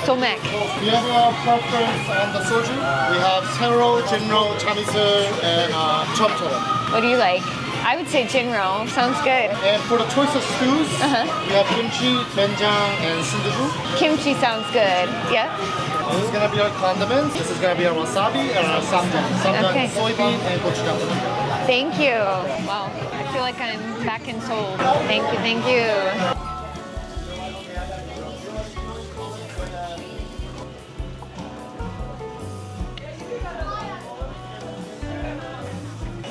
[SPEAKER 13] Somek.
[SPEAKER 3] Do you have a preference on the soju? We have Sero, Jinro, Chamisu, and Chomcheon.
[SPEAKER 13] What do you like? I would say Jinro. Sounds good.
[SPEAKER 3] And for the choice of stews, we have kimchi, doenjang, and sundubu.
[SPEAKER 13] Kimchi sounds good. Yeah.
[SPEAKER 3] This is going to be our condiments. This is going to be our wasabi and our samjang. Samjang
[SPEAKER 13] Okay.
[SPEAKER 3] is soybean and gochujang.
[SPEAKER 13] Thank you. Wow. I feel like I'm back in Seoul. Thank you, thank you.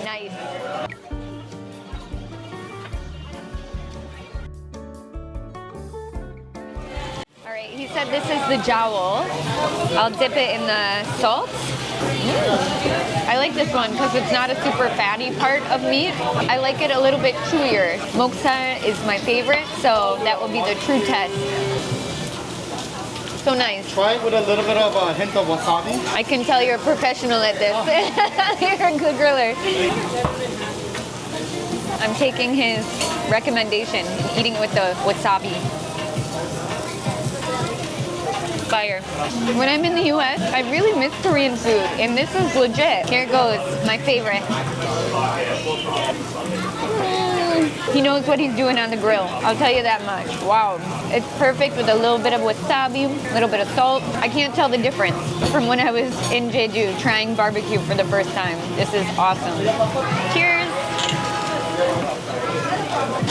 [SPEAKER 13] Nice. All right, he said this is the jowl. I'll dip it in the salt. I like this one because it's not a super fatty part of meat. I like it a little bit chewier. Moksa is my favorite, so that will be the true test. So nice.
[SPEAKER 3] Try it with a little bit of a hint of wasabi.
[SPEAKER 13] I can tell you're a professional at this. You're a good griller. I'm taking his recommendation, eating it with the wasabi. Fire. When I'm in the US, I really miss Korean food, and this is legit. Here it goes, my favorite. He knows what he's doing on the grill, I'll tell you that much. Wow, it's perfect with a little bit of wasabi, a little bit of salt. I can't tell the difference from when I was in Jeju trying barbecue for the first time. This is awesome. Cheers!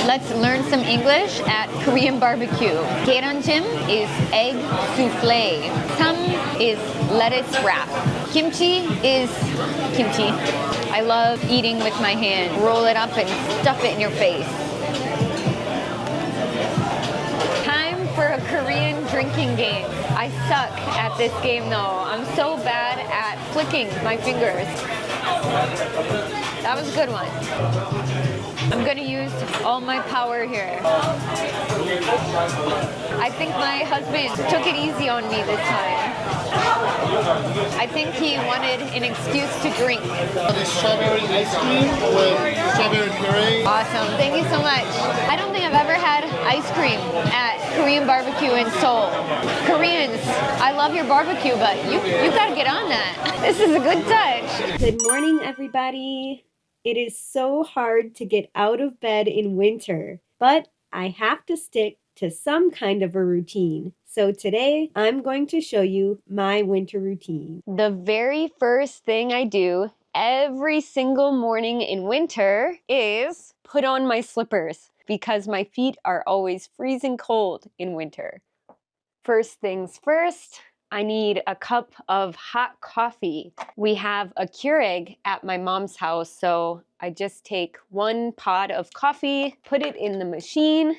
[SPEAKER 13] Let's learn some English at Korean barbecue. Gaeranjim is egg souffle. Sam is lettuce wrap. Kimchi is kimchi. I love eating with my hand. Roll it up and stuff it in your face. Time for a Korean drinking game. I suck at this game though. I'm so bad at flicking my fingers. That was a good one. I'm gonna use all my power here. I think my husband took it easy on me this time. I think he wanted an excuse to drink.
[SPEAKER 3] The strawberry ice cream with strawberry puree.
[SPEAKER 13] Awesome, thank you so much. I don't think I've ever had ice cream at Korean barbecue in Seoul. Koreans, I love your barbecue, but you gotta get on that. This is a good touch.
[SPEAKER 1] Good morning, everybody. It is so hard to get out of bed in winter, but I have to stick to some kind of a routine. So today, I'm going to show you my winter routine. The very first thing I do every single morning in winter is put on my slippers because my feet are always freezing cold in winter. First things first, I need a cup of hot coffee. We have a Keurig at my mom's house, so I just take 1 pod of coffee, put it in the machine,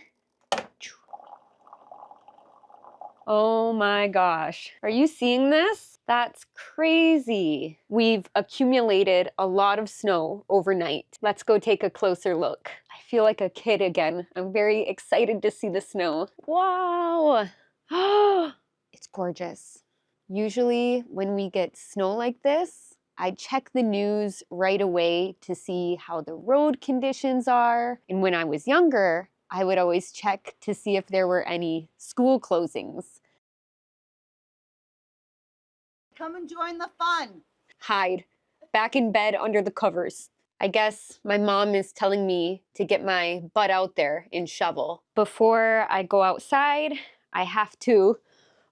[SPEAKER 1] Oh my gosh. Are you seeing this? That's crazy. We've accumulated a lot of snow overnight. Let's go take a closer look. I feel like a kid again. I'm very excited to see the snow. Wow. It's gorgeous. Usually when we get snow like this, I check the news right away to see how the road conditions are. And when I was younger, I would always check to see if there were any school closings.
[SPEAKER 14] Come and join the fun.
[SPEAKER 1] Hide, back in bed under the covers. I guess my mom is telling me to get my butt out there and shovel. Before I go outside, I have to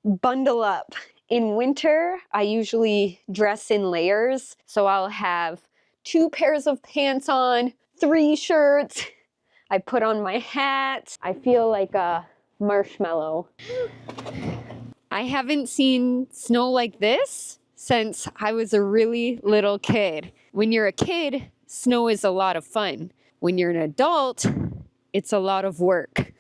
[SPEAKER 1] bundle up. In winter, I usually dress in layers, so I'll have 2 pairs of pants on, 3 shirts. I put on my hat. I feel like a marshmallow. I haven't seen snow like this since I was a really little kid. When you're a kid, snow is a lot of fun. When you're an adult, it's a lot of work.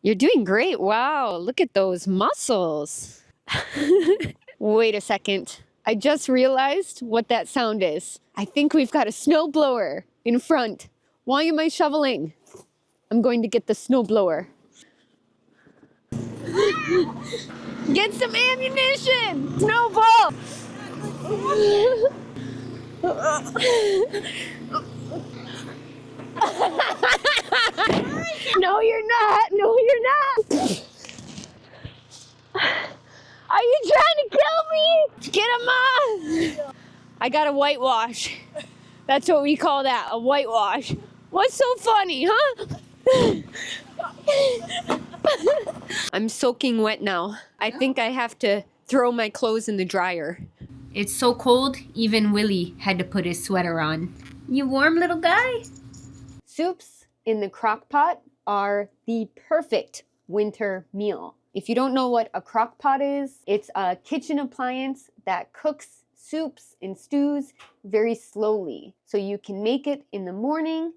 [SPEAKER 1] You're doing great. Wow, look at those muscles. Wait a second. I just realized what that sound is. I think we've got a snowblower in front. Why am I shoveling? I'm going to get the snowblower. Get some ammunition! Snowball! No, you're not! No, you're not! Are you trying to kill me? Get him off! I got a whitewash. That's what we call that, a whitewash. What's so funny, huh? I'm soaking wet now. I think I have to throw my clothes in the dryer. It's so cold, even Willie had to put his sweater on. You warm, little guy? Soups in the crock pot are the perfect winter meal. If you don't know what a crock pot is, it's a kitchen appliance that cooks soups and stews very slowly. So you can make it in the morning,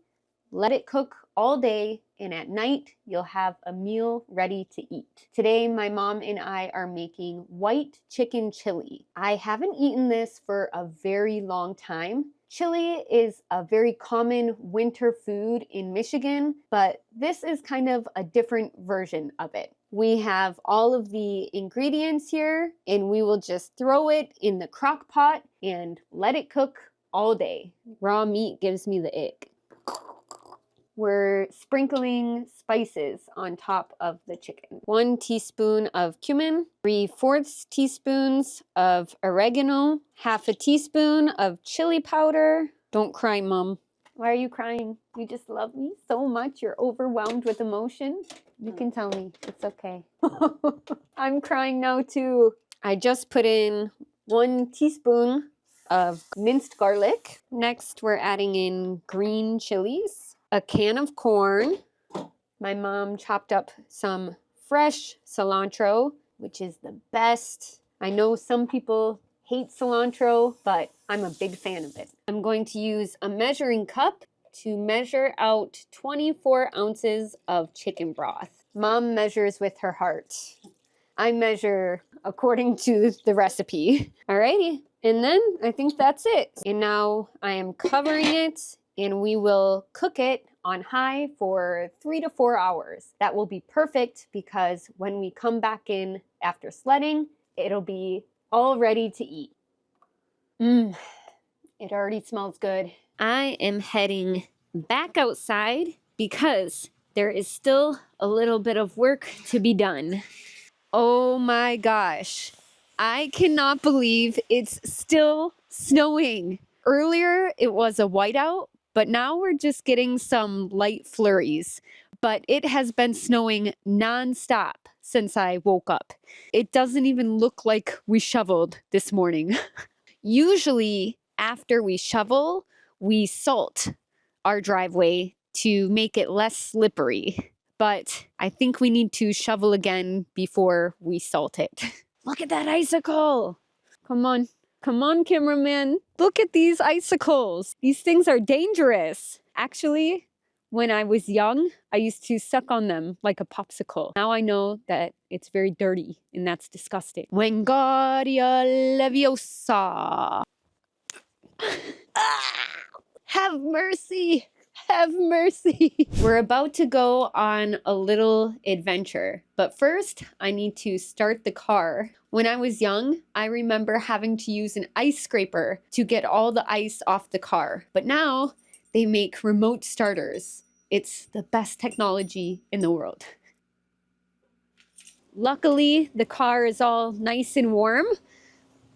[SPEAKER 1] let it cook all day, and at night you'll have a meal ready to eat. Today my mom and I are making white chicken chili. I haven't eaten this for a very long time. Chili is a very common winter food in Michigan, but this is kind of a different version of it. We have all of the ingredients here, and we will just throw it in the crock pot and let it cook all day. Raw meat gives me the ick. We're sprinkling spices on top of the chicken. 1 teaspoon of cumin, 3/4 teaspoons of oregano, 1/2 teaspoon of chili powder. Don't cry, Mom. Why are you crying? You just love me so much. You're overwhelmed with emotion. You can tell me. It's okay. I'm crying now too. I just put in 1 teaspoon of minced garlic. Next, we're adding in green chilies, a can of corn. My mom chopped up some fresh cilantro, which is the best. I know some people hate cilantro, but I'm a big fan of it. I'm going to use a measuring cup to measure out 24 ounces of chicken broth. Mom measures with her heart. I measure according to the recipe. Alrighty, and then I think that's it. And now I am covering it, and we will cook it on high for 3 to 4 hours. That will be perfect because when we come back in after sledding, it'll be all ready to eat. It already smells good. I am heading back outside because there is still a little bit of work to be done. Oh my gosh. I cannot believe it's still snowing. Earlier it was a whiteout, but now we're just getting some light flurries. But it has been snowing nonstop since I woke up. It doesn't even look like we shoveled this morning. Usually, after we shovel, we salt our driveway to make it less slippery. But I think we need to shovel again before we salt it. Look at that icicle! Come on. Come on, cameraman. Look at these icicles. These things are dangerous. Actually, when I was young, I used to suck on them like a popsicle. Now I know that it's very dirty, and that's disgusting. Wingardium Leviosa. Have mercy. Have mercy. We're about to go on a little adventure, but first I need to start the car. When I was young, I remember having to use an ice scraper to get all the ice off the car, but now they make remote starters. It's the best technology in the world. Luckily, the car is all nice and warm,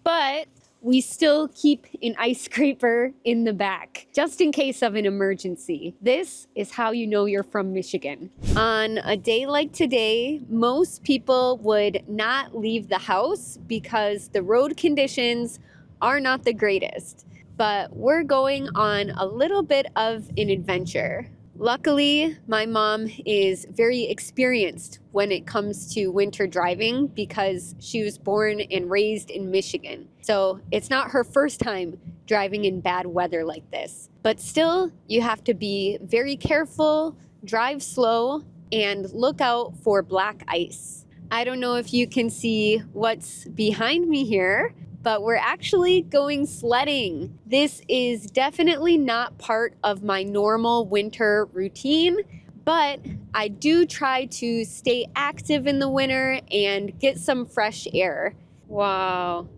[SPEAKER 1] but we still keep an ice scraper in the back, just in case of an emergency. This is how you know you're from Michigan. On a day like today, most people would not leave the house because the road conditions are not the greatest. But we're going on a little bit of an adventure. Luckily, my mom is very experienced when it comes to winter driving because she was born and raised in Michigan. So it's not her first time driving in bad weather like this. But still, you have to be very careful, drive slow, and look out for black ice. I don't know if you can see what's behind me here, but we're actually going sledding. This is definitely not part of my normal winter routine, but I do try to stay active in the winter and get some fresh air. Wow.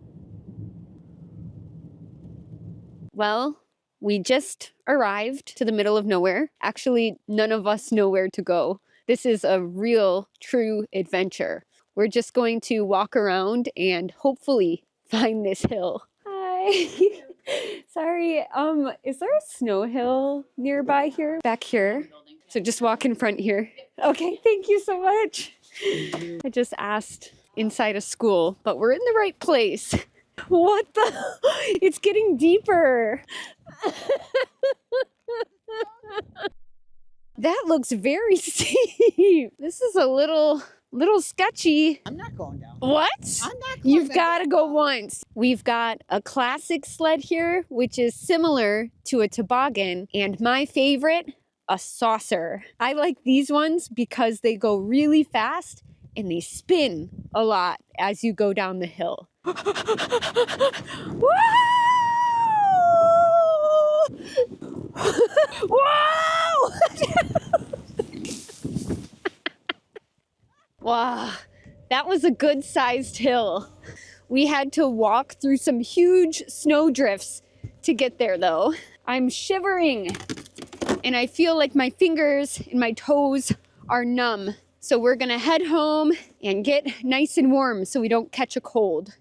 [SPEAKER 1] Well, we just arrived to the middle of nowhere. Actually, none of us know where to go. This is a real, true adventure. We're just going to walk around and hopefully find this hill. Hi. Sorry, is there a snow hill nearby here? Back here. So just walk in front here. Okay, thank you so much. I just asked inside a school, but we're in the right place. What the? It's getting deeper. That looks very steep. This is a little sketchy.
[SPEAKER 14] I'm not going down.
[SPEAKER 1] What?
[SPEAKER 14] I'm not going
[SPEAKER 1] You've got to go once. We've got a classic sled here, which is similar to a toboggan, and my favorite, a saucer. I like these ones because they go really fast and they spin a lot as you go down the hill. Woo! Whoa! Wow, that was a good-sized hill. We had to walk through some huge snow drifts to get there, though. I'm shivering, and I feel like my fingers and my toes are numb. So we're gonna head home and get nice and warm so we don't catch a cold.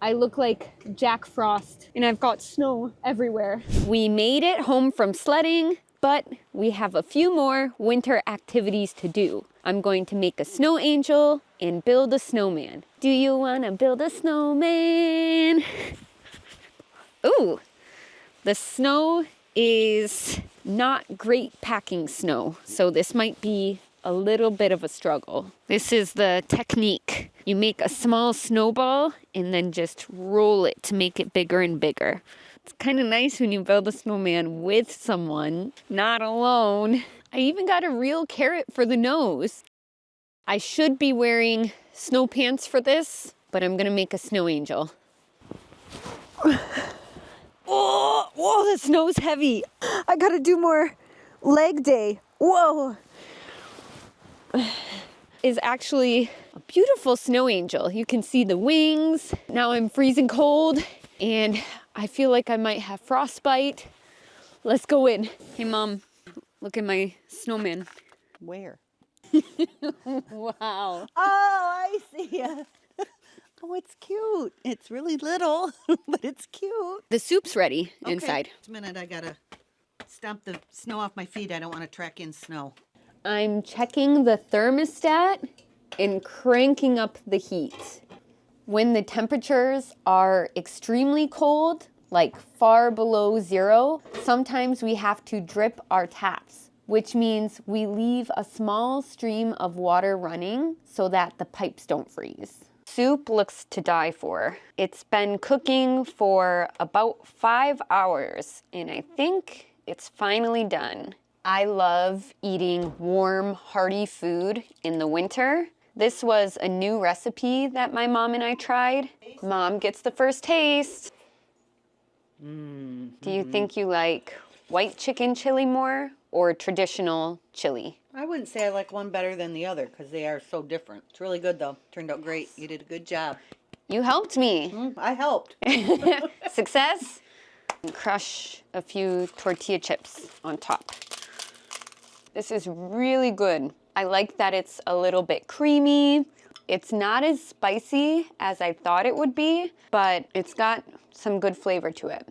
[SPEAKER 1] I look like Jack Frost, and I've got snow everywhere. We made it home from sledding, but we have a few more winter activities to do. I'm going to make a snow angel and build a snowman. Do you wanna build a snowman? Ooh, the snow is not great packing snow, so this might be a little bit of a struggle. This is the technique. You make a small snowball and then just roll it to make it bigger and bigger. It's kind of nice when you build a snowman with someone, not alone. I even got a real carrot for the nose. I should be wearing snow pants for this, but I'm gonna make a snow angel. Oh, whoa, the snow's heavy. I gotta do more leg day. Whoa. Is actually a beautiful snow angel. You can see the wings. Now I'm freezing cold and I feel like I might have frostbite. Let's go in. Hey Mom, look at my snowman.
[SPEAKER 14] Where?
[SPEAKER 1] Wow.
[SPEAKER 14] Oh, I see. Oh, it's cute. It's really little, but it's cute.
[SPEAKER 1] The soup's ready inside.
[SPEAKER 14] Just a minute, I gotta stomp the snow off my feet. I don't want to track in snow.
[SPEAKER 1] I'm checking the thermostat and cranking up the heat. When the temperatures are extremely cold, like far below 0, sometimes we have to drip our taps, which means we leave a small stream of water running so that the pipes don't freeze. Soup looks to die for. It's been cooking for about 5 hours, and I think it's finally done. I love eating warm, hearty food in the winter. This was a new recipe that my mom and I tried. Mom gets the first taste. Do you think you like white chicken chili more or traditional chili?
[SPEAKER 14] I wouldn't say I like one better than the other because they are so different. It's really good though. Turned out great. You did a good job.
[SPEAKER 1] You helped me.
[SPEAKER 14] I helped.
[SPEAKER 1] Success. Crush a few tortilla chips on top. This is really good. I like that it's a little bit creamy. It's not as spicy as I thought it would be, but it's got some good flavor to it.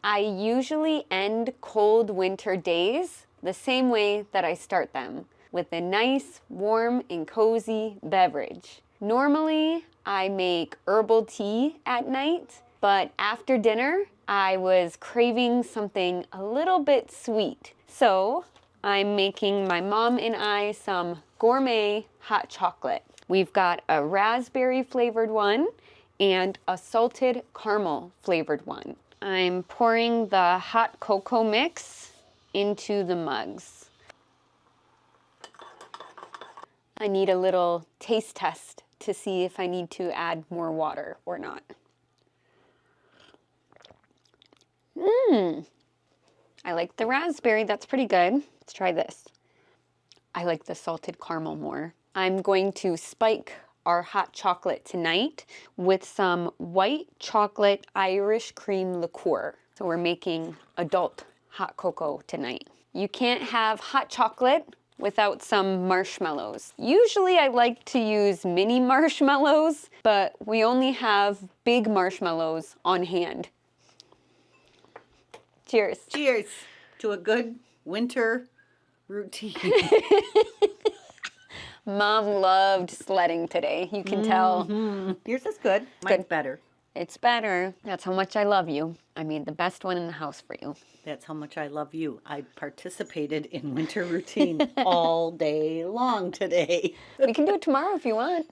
[SPEAKER 1] I usually end cold winter days the same way that I start them, with a nice, warm, and cozy beverage. Normally, I make herbal tea at night, but after dinner, I was craving something a little bit sweet. So I'm making my mom and I some gourmet hot chocolate. We've got a raspberry flavored one and a salted caramel flavored one. I'm pouring the hot cocoa mix into the mugs. I need a little taste test to see if I need to add more water or not. I like the raspberry, that's pretty good. Let's try this. I like the salted caramel more. I'm going to spike our hot chocolate tonight with some white chocolate Irish cream liqueur. So we're making adult hot cocoa tonight. You can't have hot chocolate without some marshmallows. Usually I like to use mini marshmallows, but we only have big marshmallows on hand. Cheers.
[SPEAKER 14] Cheers to a good winter routine.
[SPEAKER 1] Mom loved sledding today. You can tell.
[SPEAKER 14] Yours is good. Mine's better.
[SPEAKER 1] It's better. That's how much I love you. I made the best one in the house for you.
[SPEAKER 14] That's how much I love you. I participated in winter routine all day long today.
[SPEAKER 1] We can do it tomorrow if you want.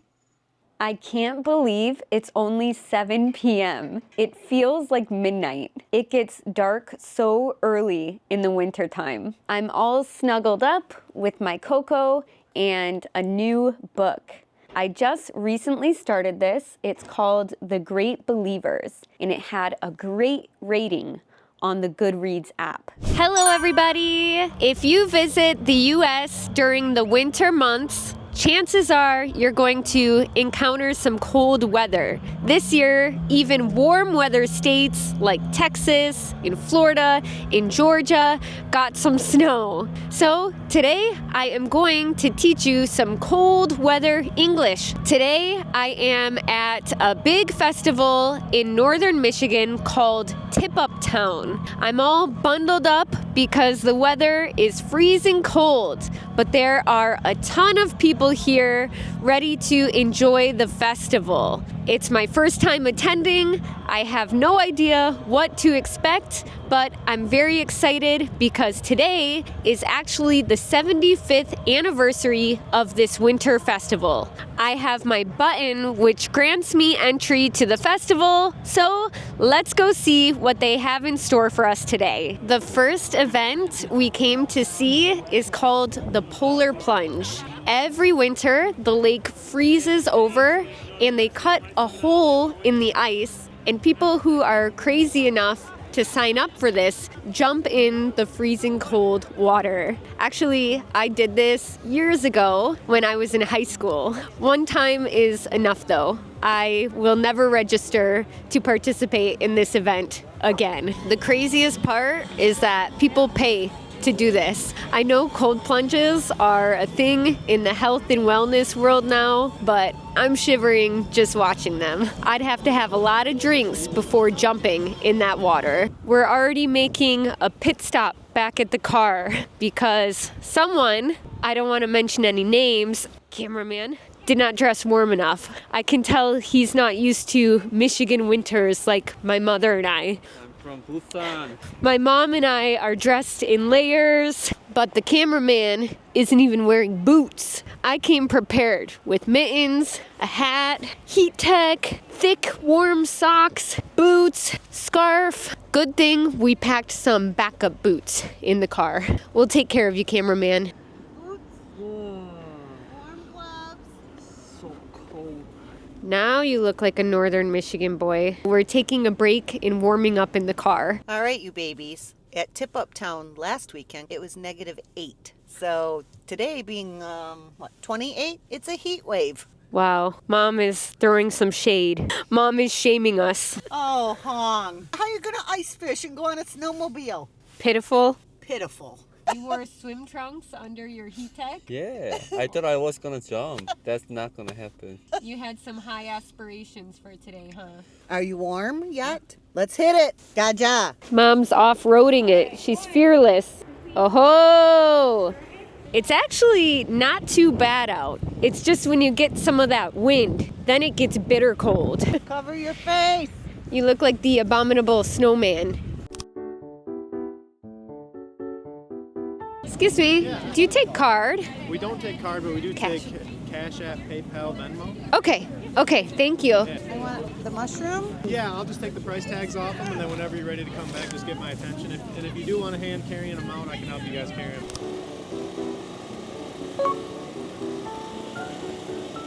[SPEAKER 1] I can't believe it's only 7 p.m. It feels like midnight. It gets dark so early in the wintertime. I'm all snuggled up with my cocoa and a new book. I just recently started this. It's called The Great Believers, and it had a great rating on the Goodreads app. Hello, everybody. If you visit the US during the winter months, chances are you're going to encounter some cold weather. This year, even warm weather states like Texas, in Florida, in Georgia, got some snow. So today, I am going to teach you some cold weather English. Today, I am at a big festival in northern Michigan called Tip Up Town. I'm all bundled up because the weather is freezing cold, but there are a ton of people here ready to enjoy the festival. It's my first time attending. I have no idea what to expect, but I'm very excited because today is actually the 75th anniversary of this winter festival. I have my button which grants me entry to the festival, so let's go see what they have in store for us today. The first event we came to see is called the Polar Plunge. Every winter, the lake freezes over and they cut a hole in the ice, and people who are crazy enough to sign up for this jump in the freezing cold water. Actually, I did this years ago when I was in high school. One time is enough though. I will never register to participate in this event again. The craziest part is that people pay to do this. I know cold plunges are a thing in the health and wellness world now, but I'm shivering just watching them. I'd have to have a lot of drinks before jumping in that water. We're already making a pit stop back at the car because someone, I don't want to mention any names, cameraman, did not dress warm enough. I can tell he's not used to Michigan winters like my mother and I.
[SPEAKER 12] From Busan.
[SPEAKER 1] My mom and I are dressed in layers, but the cameraman isn't even wearing boots. I came prepared with mittens, a hat, heat tech, thick warm socks, boots, scarf. Good thing we packed some backup boots in the car. We'll take care of you, cameraman. Now you look like a northern Michigan boy. We're taking a break and warming up in the car.
[SPEAKER 14] All right, you babies. At Tip Up Town last weekend, it was -8. So today being, 28? It's a heat wave.
[SPEAKER 1] Wow, Mom is throwing some shade. Mom is shaming us.
[SPEAKER 14] Oh, Hong. How are you going to ice fish and go on a snowmobile?
[SPEAKER 1] Pitiful.
[SPEAKER 14] Pitiful.
[SPEAKER 1] You wore swim trunks under your heat tech?
[SPEAKER 12] Yeah, I thought I was gonna jump. That's not gonna happen.
[SPEAKER 1] You had some high aspirations for today, huh?
[SPEAKER 14] Are you warm yet? Let's hit it. Gaja.
[SPEAKER 1] Mom's off-roading it. She's fearless. Oh-ho! It's actually not too bad out. It's just when you get some of that wind, then it gets bitter cold.
[SPEAKER 14] Cover your face.
[SPEAKER 1] You look like the abominable snowman. Excuse me, do you take card?
[SPEAKER 15] We don't take card, but we do take Cash App, PayPal, Venmo.
[SPEAKER 1] Okay, thank you.
[SPEAKER 14] I want the mushroom.
[SPEAKER 15] Yeah, I'll just take the price tags off them, and then whenever you're ready to come back, just get my attention. And if you do want a hand carrying them out, I can help you guys carry them.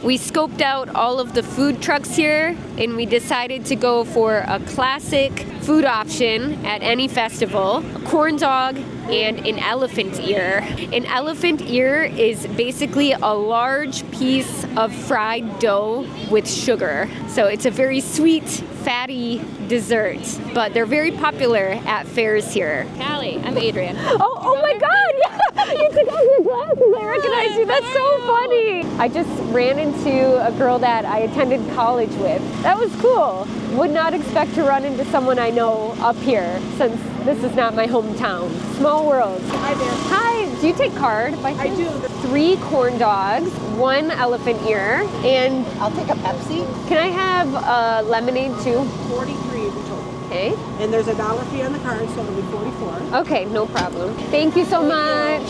[SPEAKER 1] We scoped out all of the food trucks here, and we decided to go for a classic food option at any festival, a corn dog and an elephant ear. An elephant ear is basically a large piece of fried dough with sugar. So it's a very sweet, fatty dessert, but they're very popular at fairs here.
[SPEAKER 8] Callie, I'm Adrian.
[SPEAKER 1] Oh my God! Yeah, you took off your glasses. I recognize you. That's so funny. I just ran into a girl that I attended college with. That was cool. Would not expect to run into someone I know up here since this is not my hometown. Small world.
[SPEAKER 2] Hi there.
[SPEAKER 1] Hi. Do you take card?
[SPEAKER 2] I do.
[SPEAKER 1] 3 corn dogs, 1 elephant ear, and
[SPEAKER 14] I'll take a Pepsi.
[SPEAKER 1] can I have a lemonade too?
[SPEAKER 2] 43 is the total.
[SPEAKER 1] Okay.
[SPEAKER 2] And there's a $1 fee on the card, so it'll be 44.
[SPEAKER 1] Okay, no problem. Thank you so much.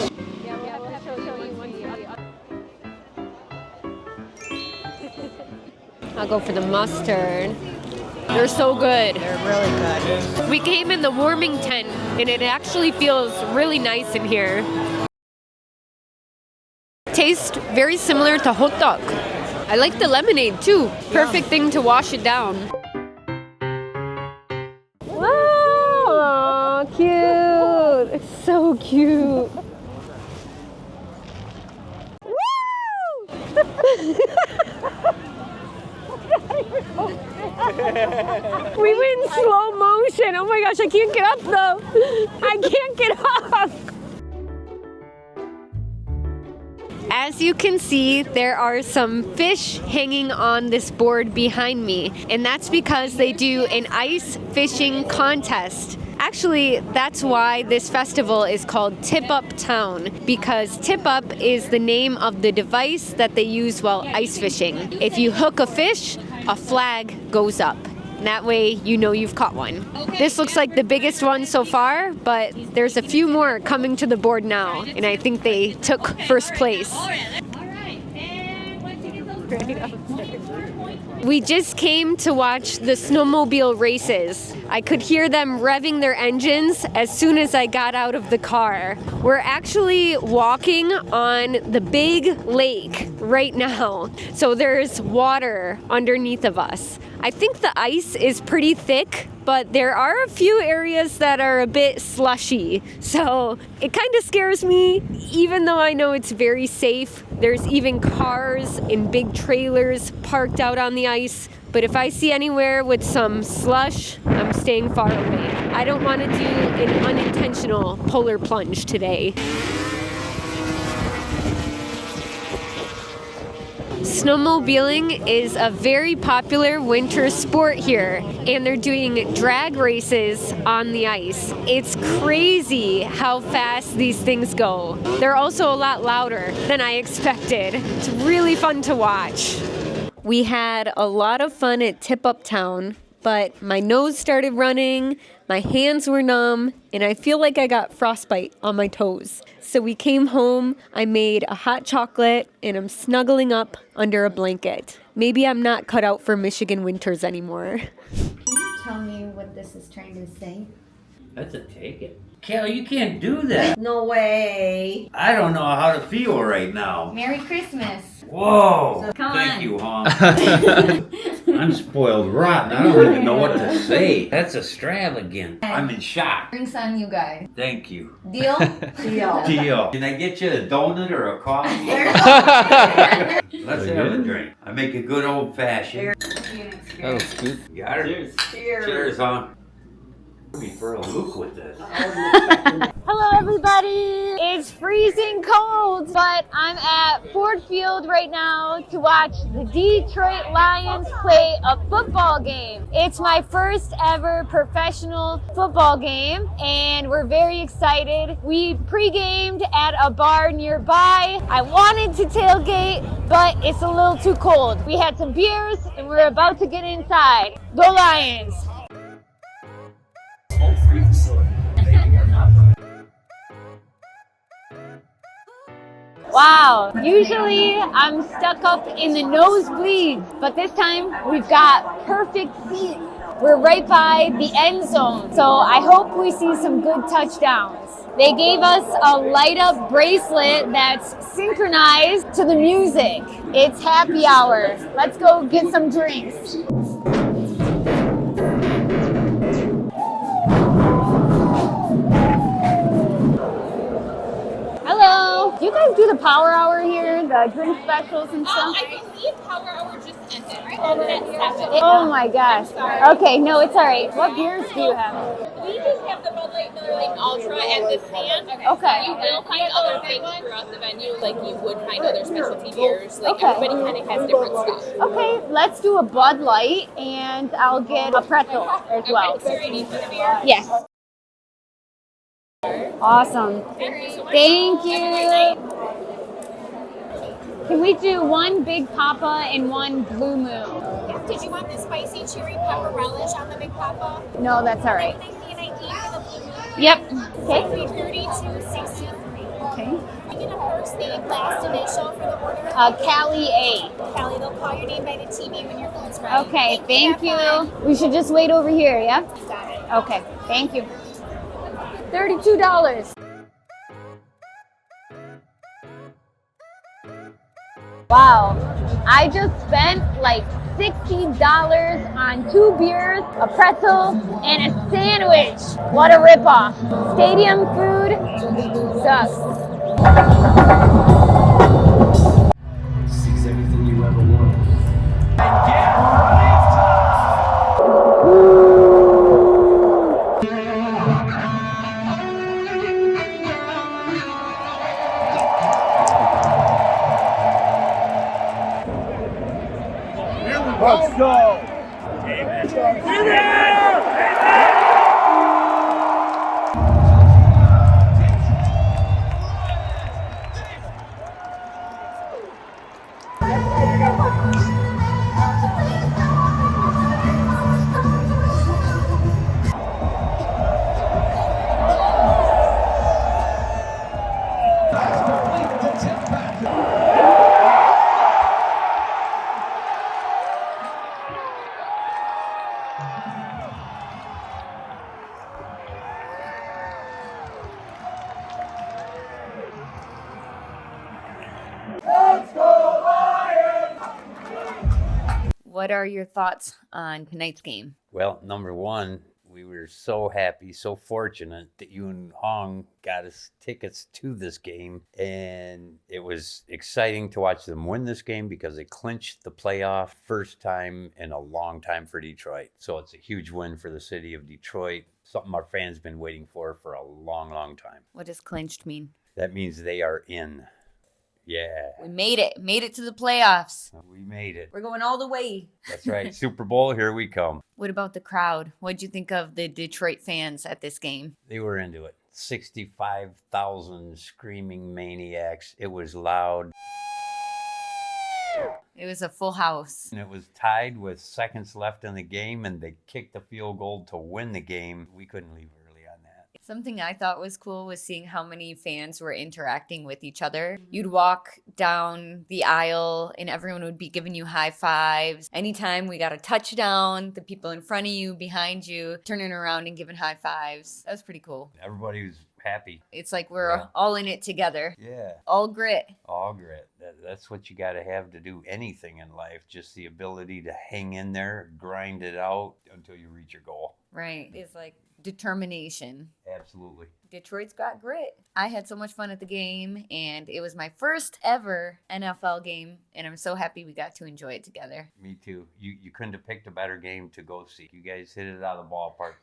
[SPEAKER 1] I'll go for the mustard. They're so good.
[SPEAKER 14] They're really good.
[SPEAKER 1] We came in the warming tent, and it actually feels really nice in here. Tastes very similar to hot dog. I like the lemonade too. Perfect thing to wash it down. Wow, cute. It's so cute. We went in slow motion. Oh my gosh, I can't get up though. I can't get up. As you can see, there are some fish hanging on this board behind me, and that's because they do an ice fishing contest. Actually, that's why this festival is called Tip Up Town, because tip up is the name of the device that they use while ice fishing. If you hook a fish, a flag goes up. And that way you know you've caught one. This looks like the biggest one so far, but there's a few more coming to the board now, and I think they took first place. We just came to watch the snowmobile races. I could hear them revving their engines as soon as I got out of the car. We're actually walking on the big lake right now, so there's water underneath of us. I think the ice is pretty thick, but there are a few areas that are a bit slushy. So it kind of scares me, even though I know it's very safe. There's even cars and big trailers parked out on the ice. But if I see anywhere with some slush, I'm staying far away. I don't want to do an unintentional polar plunge today. Snowmobiling is a very popular winter sport here, and they're doing drag races on the ice. It's crazy how fast these things go. They're also a lot louder than I expected. It's really fun to watch. We had a lot of fun at Tip Up Town, but my nose started running, my hands were numb, and I feel like I got frostbite on my toes. So we came home, I made a hot chocolate, and I'm snuggling up under a blanket. Maybe I'm not cut out for Michigan winters anymore.
[SPEAKER 16] Can you tell me what this is trying to say?
[SPEAKER 17] That's a take it. Cal, you can't do that.
[SPEAKER 16] No way.
[SPEAKER 17] I don't know how to feel right now.
[SPEAKER 16] Merry Christmas.
[SPEAKER 17] Whoa!
[SPEAKER 16] Come
[SPEAKER 17] Thank
[SPEAKER 16] on.
[SPEAKER 17] you, Hong. I'm spoiled rotten. I don't even know what to say. That's extravagant. I'm in shock.
[SPEAKER 16] Drinks on you guys.
[SPEAKER 17] Thank you.
[SPEAKER 16] Deal? Deal.
[SPEAKER 17] Deal. Can I get you a donut or a coffee? Let's have a drink. I make a good old fashioned.
[SPEAKER 12] That was good.
[SPEAKER 17] You got it?
[SPEAKER 16] Cheers.
[SPEAKER 17] Cheers, Hong. Put me for a loop with this.
[SPEAKER 13] Hello everybody! It's freezing cold, but I'm at Ford Field right now to watch the Detroit Lions play a football game. It's my first ever professional football game and we're very excited. We pre-gamed at a bar nearby. I wanted to tailgate, but it's a little too cold. We had some beers and we're about to get inside. Go Lions! Wow, usually I'm stuck up in the nosebleeds, but this time we've got perfect seats. We're right by the end zone, so I hope we see some good touchdowns. They gave us a light up bracelet that's synchronized to the music. It's happy hour. Let's go get some drinks. Hello. Do you guys do the power hour here? The drink specials and stuff?
[SPEAKER 8] I believe Power Hour just ended, right?
[SPEAKER 13] Oh my gosh. Okay, no, it's all right. What beers do you have?
[SPEAKER 8] We just have the Bud Light Miller Lite Ultra and the stand.
[SPEAKER 13] Okay.
[SPEAKER 8] You will find other things throughout the venue, like you would find other specialty beers. Like
[SPEAKER 13] Okay.
[SPEAKER 8] everybody kind of has different stuff.
[SPEAKER 13] Okay, let's do a Bud Light and I'll get a pretzel as well.
[SPEAKER 8] Okay, so you're ready for the beer?
[SPEAKER 13] Yes. Awesome.
[SPEAKER 8] Thank you so much.
[SPEAKER 13] Thank you. Can we do one Big Papa and one Blue Moon?
[SPEAKER 8] Yeah, did you want the spicy cherry pepper relish on the Big Papa?
[SPEAKER 13] No, that's all right.
[SPEAKER 8] Can I see an ID for the Blue Moon?
[SPEAKER 13] Yep.
[SPEAKER 8] Okay.
[SPEAKER 13] Okay.
[SPEAKER 8] 3263.
[SPEAKER 13] Okay.
[SPEAKER 8] Can I get a first name, last initial for the order?
[SPEAKER 13] Callie A.
[SPEAKER 8] Callie, they'll call your name by the TV when your food's ready.
[SPEAKER 13] Okay, thank you.
[SPEAKER 8] Have fun.
[SPEAKER 13] We should just wait over here, yeah?
[SPEAKER 8] Got it.
[SPEAKER 13] Okay, thank you. $32. Wow, I just spent like $60 on 2 beers, a pretzel, and a sandwich. What a ripoff. Stadium food sucks.
[SPEAKER 11] Sees everything you ever wanted.
[SPEAKER 3] Let's go!
[SPEAKER 13] What are your thoughts on tonight's game?
[SPEAKER 17] Well, number one, we were so happy, so fortunate that you and Hong got us tickets to this game. And it was exciting to watch them win this game because they clinched the playoff first time in a long time for Detroit. So it's a huge win for the city of Detroit, something our fans been waiting for a long, long time.
[SPEAKER 13] What does clinched mean?
[SPEAKER 17] That means they are in. Yeah.
[SPEAKER 13] We made it to the playoffs.
[SPEAKER 17] We made it.
[SPEAKER 13] We're going all the way.
[SPEAKER 17] That's right. Super Bowl, here we come.
[SPEAKER 13] What about the crowd? What'd you think of the Detroit fans at this game?
[SPEAKER 17] They were into it. 65,000 screaming maniacs. It was loud.
[SPEAKER 13] It was a full house.
[SPEAKER 17] And it was tied with seconds left in the game, and they kicked the field goal to win the game. We couldn't leave early on that.
[SPEAKER 13] Something I thought was cool was seeing how many fans were interacting with each other. You'd walk down the aisle and everyone would be giving you high fives. Anytime we got a touchdown, the people in front of you, behind you, turning around and giving high fives. That was pretty cool.
[SPEAKER 17] Everybody was happy.
[SPEAKER 13] It's like we're all in it together.
[SPEAKER 17] Yeah.
[SPEAKER 13] All grit.
[SPEAKER 17] All grit. That's what you got to have to do anything in life. Just the ability to hang in there, grind it out until you reach your goal.
[SPEAKER 13] Right. It's like determination.
[SPEAKER 17] Absolutely.
[SPEAKER 13] Detroit's got grit. I had so much fun at the game, and it was my first ever NFL game, and I'm so happy we got to enjoy it together.
[SPEAKER 17] Me too. You couldn't have picked a better game to go see. You guys hit it out of the ballpark.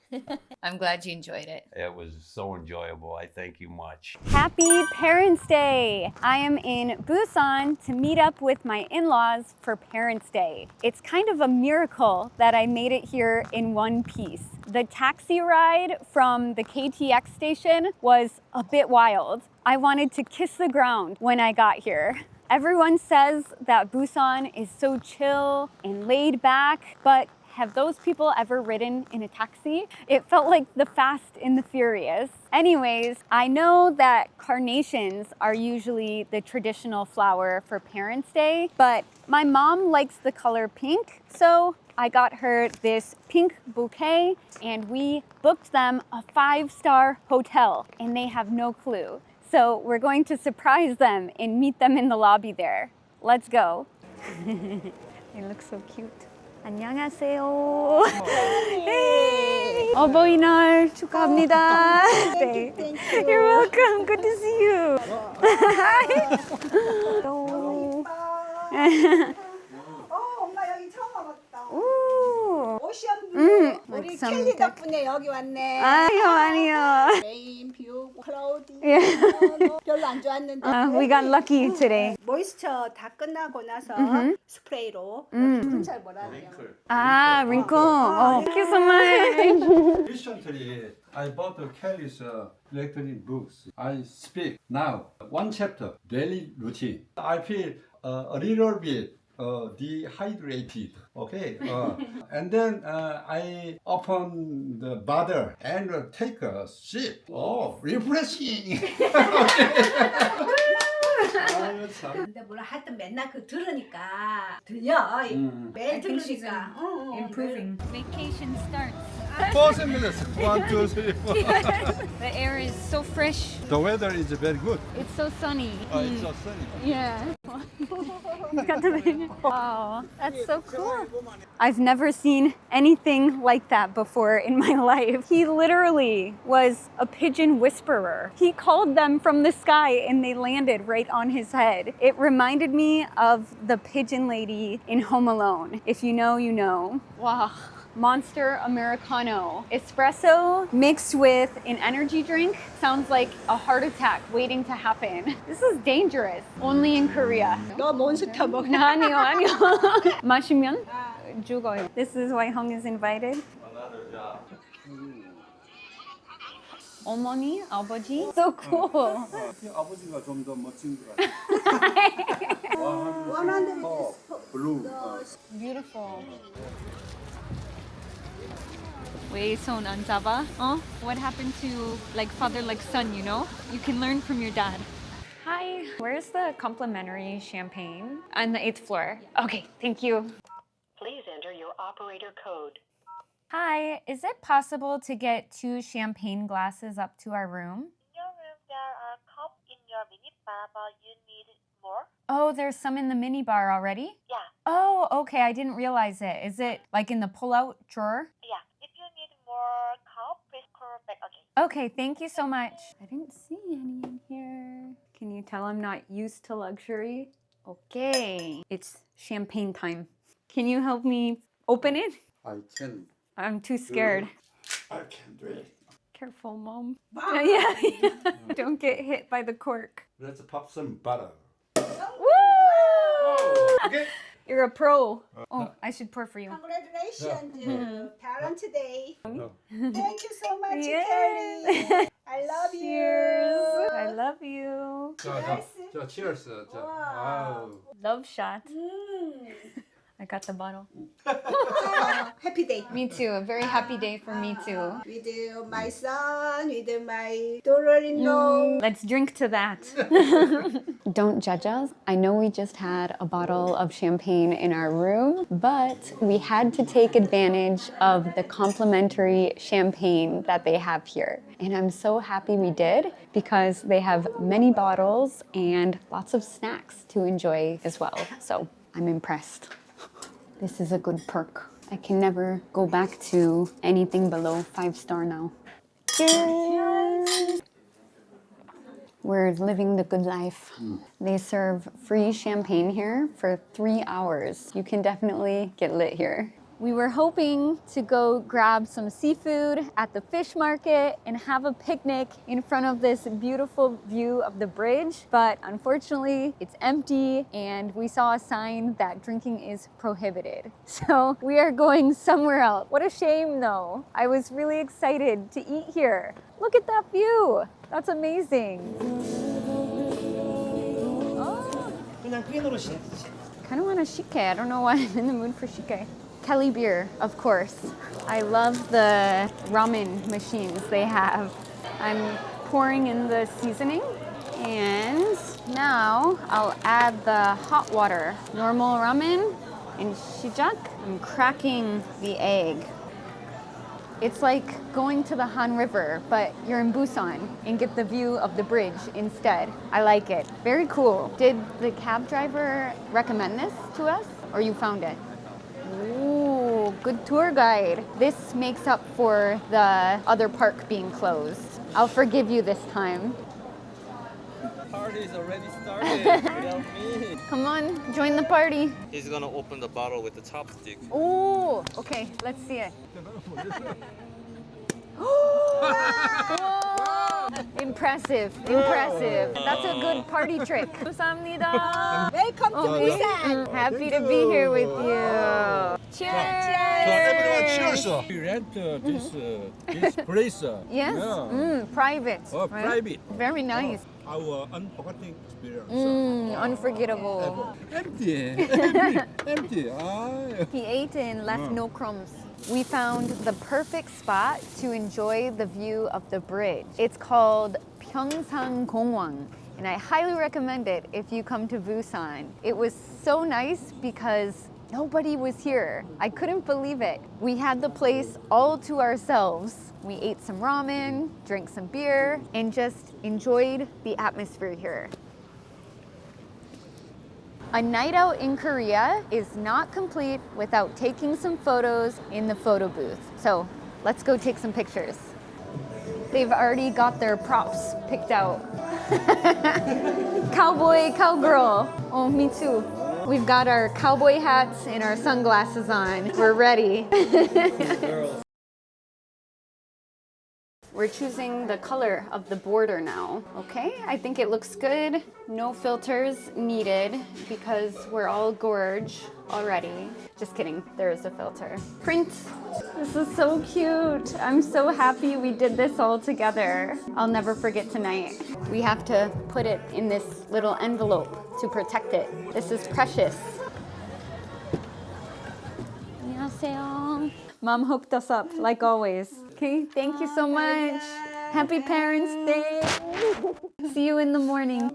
[SPEAKER 13] I'm glad you enjoyed it.
[SPEAKER 17] It was so enjoyable. I thank you much.
[SPEAKER 1] Happy Parents' Day! I am in Busan to meet up with my in-laws for Parents' Day. It's kind of a miracle that I made it here in one piece. The taxi ride from the KTX station was a bit wild. I wanted to kiss the ground when I got here. Everyone says that Busan is so chill and laid back, but have those people ever ridden in a taxi? It felt like the Fast and the Furious. Anyways, I know that carnations are usually the traditional flower for Parents' Day, but my mom likes the color pink, so I got her this pink bouquet and we booked them a 5-star hotel and they have no clue. So we're going to surprise them and meet them in the lobby there. Let's go. They look so cute. 안녕하세요. Hey. 어버이날 축하합니다.
[SPEAKER 18] Thank you.
[SPEAKER 1] You're welcome. Good to see you.
[SPEAKER 18] 엄마 여기 처음 와봤다.
[SPEAKER 1] 오.
[SPEAKER 18] 오션뷰. 우리 캘리 덕분에 여기 왔네.
[SPEAKER 1] 아니요.
[SPEAKER 18] 레인, 뷰, 클라우디.
[SPEAKER 1] Yeah.
[SPEAKER 18] 별로 안 좋았는데.
[SPEAKER 1] We got lucky today.
[SPEAKER 18] 모이스처 다 끝나고 나서 스프레이로 잘 뭐라 그래요?
[SPEAKER 1] wrinkle. Oh, thank you so much.
[SPEAKER 10] Recently, I bought Kelly's electronic books. I speak now. One chapter, daily routine. I feel a little bit dehydrated. Okay. And then I open the bottle and take a sip. Oh, refreshing.
[SPEAKER 18] 근데 뭐라 하여튼 맨날 그 들으니까 들려. 매일 들으니까.
[SPEAKER 13] Improving. Vacation starts.
[SPEAKER 10] 4 minutes. 1, 2, 3, 4.
[SPEAKER 13] The air is so fresh.
[SPEAKER 10] The weather is very good.
[SPEAKER 13] It's so sunny.
[SPEAKER 10] It's so sunny.
[SPEAKER 1] Yeah. Wow, that's so cool. I've never seen anything like that before in my life. He literally was a pigeon whisperer. He called them from the sky and they landed right on his head. It reminded me of the pigeon lady in Home Alone. If you know, you know. Wow. Monster Americano. Espresso mixed with an energy drink sounds like a heart attack waiting to happen. This is dangerous. Only in Korea.
[SPEAKER 18] 너 몬스터 먹어.
[SPEAKER 1] 아니요. 마시면 죽어요. This is why Hung is invited. 어머니, 아버지. So cool.
[SPEAKER 10] 아버지가 좀 더 멋진 것 같아요.
[SPEAKER 18] 100
[SPEAKER 10] blue.
[SPEAKER 1] Beautiful. 왜 손 안 잡아? What happened to like father like son, you know? You can learn from your dad. Hi, where's the complimentary champagne? On the 8th floor. Okay, thank you.
[SPEAKER 19] Please enter your operator code.
[SPEAKER 1] Hi, is it possible to get 2 champagne glasses up to our room?
[SPEAKER 19] In your room, there are cups in your minibar, but you need more?
[SPEAKER 1] Oh, there's some in the minibar already?
[SPEAKER 19] Yeah.
[SPEAKER 1] Oh, okay, I didn't realize it. Is it like in the pull-out drawer?
[SPEAKER 19] Yeah. If you need more cups, please call back again.
[SPEAKER 1] Okay, thank you so much. I didn't see any in here. Can you tell I'm not used to luxury? Okay, it's champagne time. Can you help me open it?
[SPEAKER 10] I can.
[SPEAKER 1] I'm too scared.
[SPEAKER 10] I can do it.
[SPEAKER 1] Careful, Mom. Yeah. Don't get hit by the cork.
[SPEAKER 10] Let's pop some butter.
[SPEAKER 1] Woo!
[SPEAKER 10] Okay.
[SPEAKER 1] You're a pro. Oh, I should pour for you.
[SPEAKER 18] Congratulations. Parent Day. Thank you so much,
[SPEAKER 1] Yes.
[SPEAKER 18] Kelly. I love you.
[SPEAKER 1] Cheers. I love you.
[SPEAKER 10] 자, cheers. 자, 아우.
[SPEAKER 1] Love shot.
[SPEAKER 13] I got the bottle.
[SPEAKER 18] Happy day.
[SPEAKER 13] Me too. A very happy day for me too.
[SPEAKER 18] With my son, with my daughter-in-law.
[SPEAKER 13] Let's drink to that. Don't judge us. I know we just had a bottle of champagne in our room, but we had to take advantage of the complimentary champagne that they have here. And I'm so happy we did because they have many bottles and lots of snacks to enjoy as well. So I'm impressed. This is a good perk. I can never go back to anything below 5-star now. Cheers! We're living the good life. They serve free champagne here for 3 hours. You can definitely get lit here. We were hoping to go grab some seafood at the fish market and have a picnic in front of this beautiful view of the bridge, but unfortunately it's empty and we saw a sign that drinking is prohibited. So we are going somewhere else. What a shame though. I was really excited to eat here. Look at that view. That's amazing. Oh. Kind of want a shike. I don't know why I'm in the mood for shike. Kelly beer, of course. I love the ramen machines they have. I'm pouring in the seasoning and now I'll add the hot water. Normal ramen and shijak. I'm cracking the egg. It's like going to the Han River, but you're in Busan and get the view of the bridge instead. I like it. Very cool. Did the cab driver recommend this to us or you found it? Ooh, good tour guide. This makes up for the other park being closed. I'll forgive you this time.
[SPEAKER 4] Party's already started without me.
[SPEAKER 13] Come on, join the party.
[SPEAKER 4] He's gonna open the bottle with the chopstick.
[SPEAKER 13] Ooh, okay, let's see it. Impressive, impressive. That's a good party trick. 감사합니다.
[SPEAKER 18] Welcome to Busan.
[SPEAKER 13] Happy to be here with you. Cheers.
[SPEAKER 10] Everyone cheers. We rent this place.
[SPEAKER 13] Yes, private.
[SPEAKER 10] Oh,
[SPEAKER 13] right?
[SPEAKER 10] private.
[SPEAKER 13] Very nice.
[SPEAKER 10] Our unforgettable experience.
[SPEAKER 13] Unforgettable.
[SPEAKER 10] Empty.
[SPEAKER 13] He ate and left no crumbs. We found the perfect spot to enjoy the view of the bridge. It's called Pyeongsanggongwang, and I highly recommend it if you come to Busan. It was so nice because nobody was here. I couldn't believe it. We had the place all to ourselves. We ate some ramen, drank some beer, and just enjoyed the atmosphere here. A night out in Korea is not complete without taking some photos in the photo booth. So let's go take some pictures. They've already got their props picked out. Cowboy, cowgirl. Oh, me too. We've got our cowboy hats and our sunglasses on. We're ready. We're choosing the color of the border now. Okay, I think it looks good. No filters needed because we're all gorge already. Just kidding, there is a filter. Print. This is so cute. I'm so happy we did this all together. I'll never forget tonight. We have to put it in this little envelope to protect it. This is precious. 안녕하세요. Mom hooked us up like always. Okay, thank you so much. Happy Parents' Day. See you in the morning.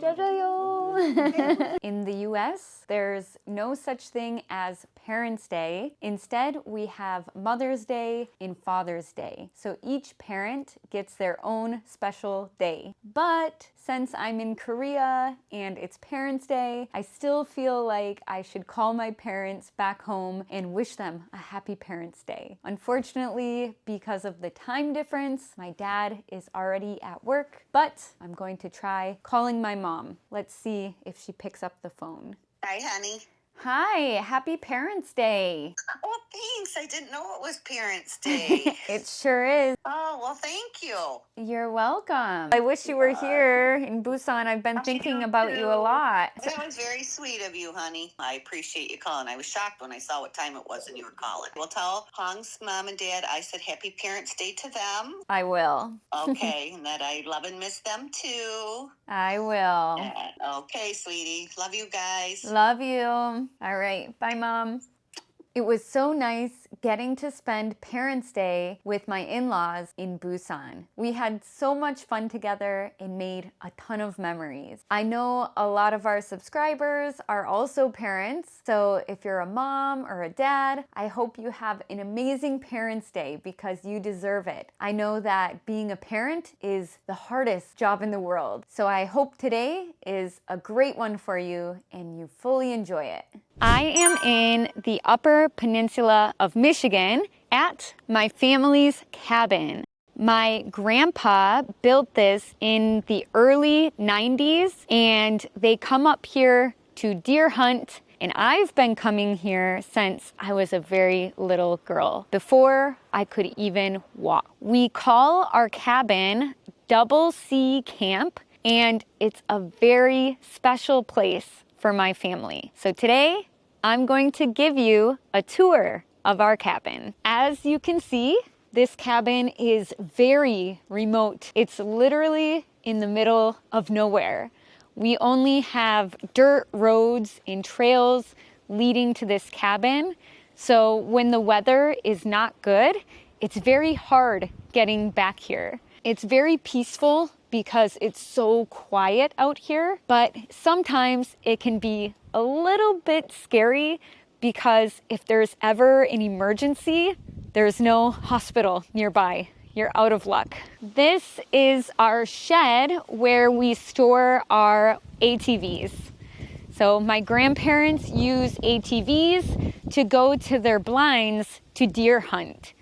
[SPEAKER 13] In the US, there's no such thing as Parents' Day. Instead, we have Mother's Day and Father's Day. So each parent gets their own special day. But since I'm in Korea and it's Parents' Day, I still feel like I should call my parents back home and wish them a happy Parents' Day. Unfortunately, because of the time difference, my dad is already at work, but I'm going to try calling my mom. Let's see if she picks up the phone.
[SPEAKER 14] Hi, honey.
[SPEAKER 13] Hi, happy Parents' Day.
[SPEAKER 14] Oh, thanks. I didn't know it was Parents' Day.
[SPEAKER 13] It sure is.
[SPEAKER 14] Oh, well, thank you.
[SPEAKER 13] You're welcome. I wish you were here in Busan. I've been thinking about you a lot.
[SPEAKER 14] That was very sweet of you, honey. I appreciate you calling. I was shocked when I saw what time it was and you were calling. Well, tell Hong's mom and dad I said happy Parents' Day to them.
[SPEAKER 13] I will.
[SPEAKER 14] Okay, and that I love and miss them too.
[SPEAKER 13] I will.
[SPEAKER 14] Okay, sweetie. Love you guys.
[SPEAKER 13] Love you. All right. Bye, Mom. It was so nice getting to spend Parents' Day with my in-laws in Busan. We had so much fun together and made a ton of memories. I know a lot of our subscribers are also parents, so if you're a mom or a dad, I hope you have an amazing Parents' Day because you deserve it. I know that being a parent is the hardest job in the world, so I hope today is a great one for you and you fully enjoy it. I am in the Upper Peninsula of Michigan at my family's cabin. My grandpa built this in the early 90s and they come up here to deer hunt, and I've been coming here since I was a very little girl, before I could even walk. We call our cabin Double C Camp, and it's a very special place for my family. So today, I'm going to give you a tour of our cabin. As you can see, this cabin is very remote. It's literally in the middle of nowhere. We only have dirt roads and trails leading to this cabin. So when the weather is not good, it's very hard getting back here. It's very peaceful because it's so quiet out here, but sometimes it can be a little bit scary because if there's ever an emergency, there's no hospital nearby. You're out of luck. This is our shed where we store our ATVs. So my grandparents use ATVs to go to their blinds to deer hunt,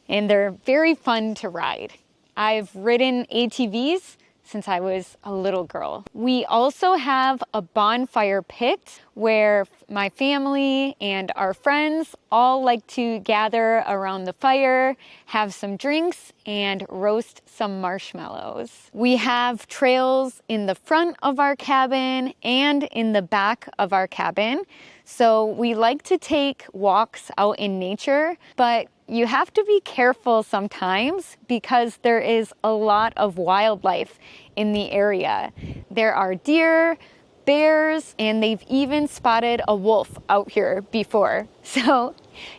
[SPEAKER 13] and they're very fun to ride. I've ridden ATVs since I was a little girl. We also have a bonfire pit where my family and our friends all like to gather around the fire, have some drinks, and roast some marshmallows. We have trails in the front of our cabin and in the back of our cabin. So we like to take walks out in nature, but you have to be careful sometimes because there is a lot of wildlife in the area. There are deer, bears, and they've even spotted a wolf out here before. So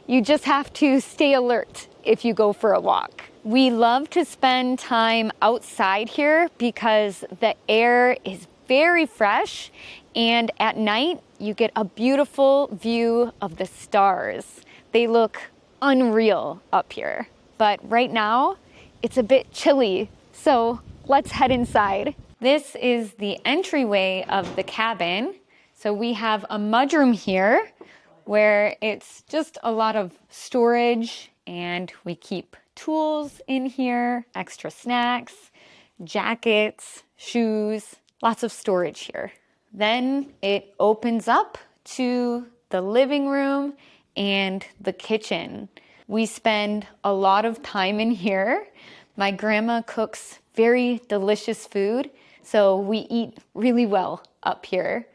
[SPEAKER 13] you just have to stay alert if you go for a walk. We love to spend time outside here because the air is very fresh, and at night you get a beautiful view of the stars. They look unreal up here. But right now, it's a bit chilly, so let's head inside. This is the entryway of the cabin. So we have a mudroom here where it's just a lot of storage, and we keep tools in here, extra snacks, jackets, shoes, lots of storage here. Then it opens up to the living room and the kitchen. We spend a lot of time in here. My grandma cooks very delicious food, so we eat really well up here.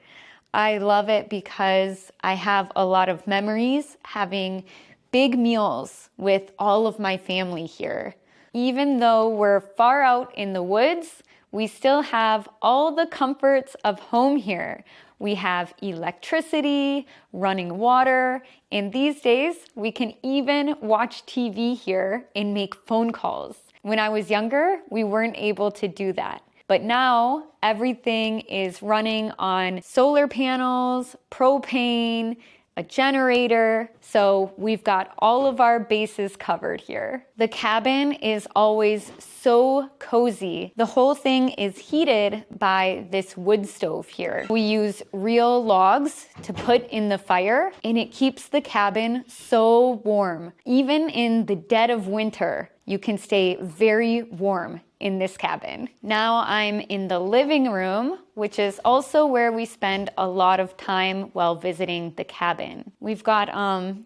[SPEAKER 13] I love it because I have a lot of memories having big meals with all of my family here. Even though we're far out in the woods, we still have all the comforts of home here. We have electricity, running water, and these days we can even watch TV here and make phone calls. When I was younger, we weren't able to do that. But now everything is running on solar panels, propane, a generator, so we've got all of our bases covered here. The cabin is always so cozy. The whole thing is heated by this wood stove here. We use real logs to put in the fire, and it keeps the cabin so warm. Even in the dead of winter, you can stay very warm in this cabin. Now I'm in the living room, which is also where we spend a lot of time while visiting the cabin. We've got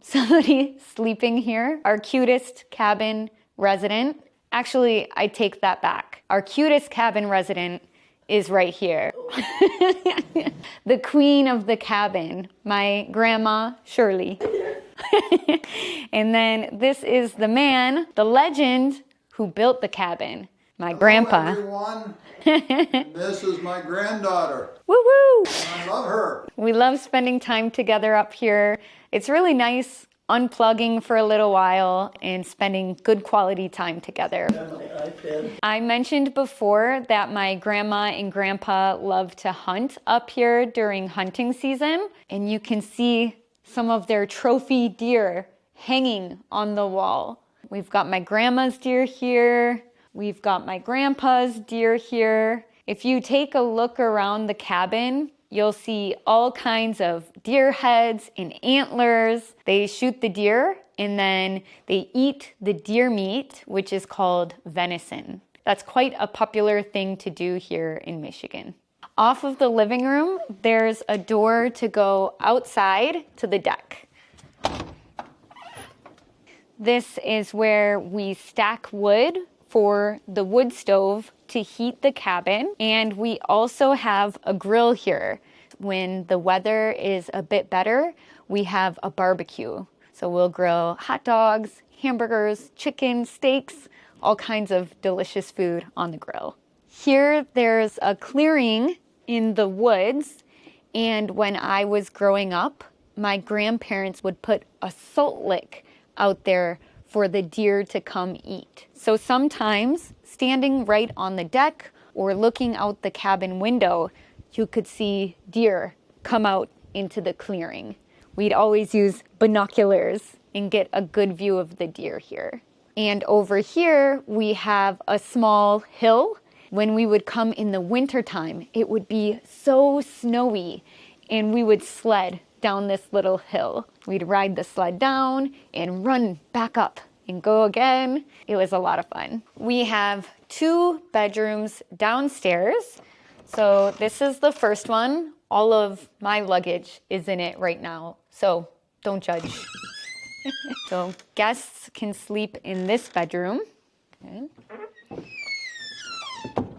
[SPEAKER 13] somebody sleeping here, our cutest cabin resident. Actually, I take that back. Our cutest cabin resident is right here. The queen of the cabin, my grandma, Shirley. And then this is the man, the legend, who built the cabin, my grandpa.
[SPEAKER 20] Everyone. This is my granddaughter.
[SPEAKER 13] Woo-woo!
[SPEAKER 20] I love her.
[SPEAKER 13] We love spending time together up here. It's really nice unplugging for a little while and spending good quality time together. I mentioned before that my grandma and grandpa love to hunt up here during hunting season, and you can see some of their trophy deer hanging on the wall. We've got my grandma's deer here. We've got my grandpa's deer here. If you take a look around the cabin, you'll see all kinds of deer heads and antlers. They shoot the deer and then they eat the deer meat, which is called venison. That's quite a popular thing to do here in Michigan. Off of the living room, there's a door to go outside to the deck. This is where we stack wood for the wood stove to heat the cabin, and we also have a grill here. When the weather is a bit better, we have a barbecue. So we'll grill hot dogs, hamburgers, chicken, steaks, all kinds of delicious food on the grill. Here there's a clearing in the woods, and when I was growing up, my grandparents would put a salt lick out there for the deer to come eat. So sometimes, standing right on the deck or looking out the cabin window, you could see deer come out into the clearing. We'd always use binoculars and get a good view of the deer here. And over here, we have a small hill. When we would come in the wintertime, it would be so snowy, and we would sled down this little hill. We'd ride the sled down and run back up and go again. It was a lot of fun. We have 2 bedrooms downstairs. So this is the first one. All of my luggage is in it right now, so don't judge. So guests can sleep in this bedroom. Okay.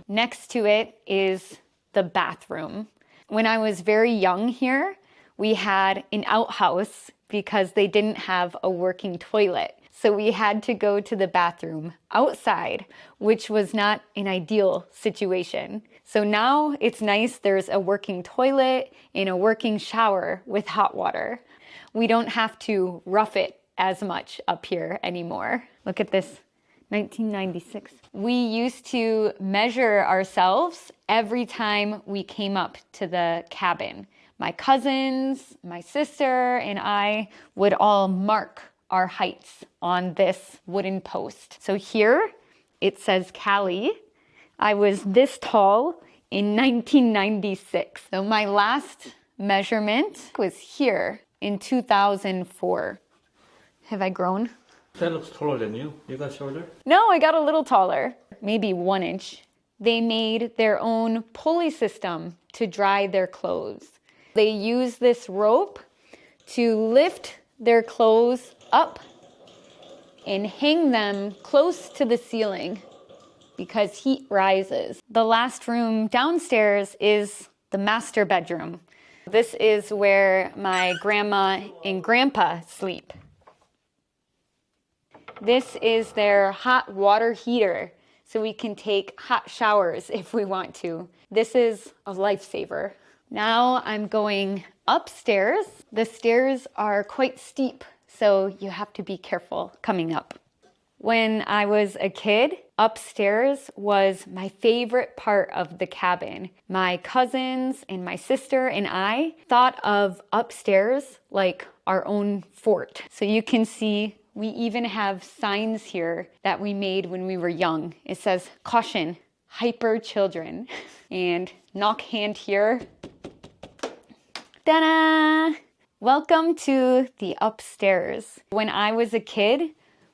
[SPEAKER 13] Next to it is the bathroom. When I was very young here, we had an outhouse because they didn't have a working toilet. So we had to go to the bathroom outside, which was not an ideal situation. So now it's nice there's a working toilet and a working shower with hot water. We don't have to rough it as much up here anymore. Look at this, 1996. We used to measure ourselves every time we came up to the cabin. My cousins, my sister, and I would all mark our heights on this wooden post. So here it says Callie. I was this tall in 1996. So my last measurement was here in 2004. Have I grown?
[SPEAKER 11] That looks taller than you. You got shorter?
[SPEAKER 13] No, I got a little taller, maybe 1 inch. They made their own pulley system to dry their clothes. They use this rope to lift their clothes up and hang them close to the ceiling because heat rises. The last room downstairs is the master bedroom. This is where my grandma and grandpa sleep. This is their hot water heater, so we can take hot showers if we want to. This is a lifesaver. Now I'm going upstairs. The stairs are quite steep, so you have to be careful coming up. When I was a kid, upstairs was my favorite part of the cabin. My cousins and my sister and I thought of upstairs like our own fort. So you can see we even have signs here that we made when we were young. It says, caution, hyper children. And knock hand here. Ta-da! Welcome to the upstairs. When I was a kid,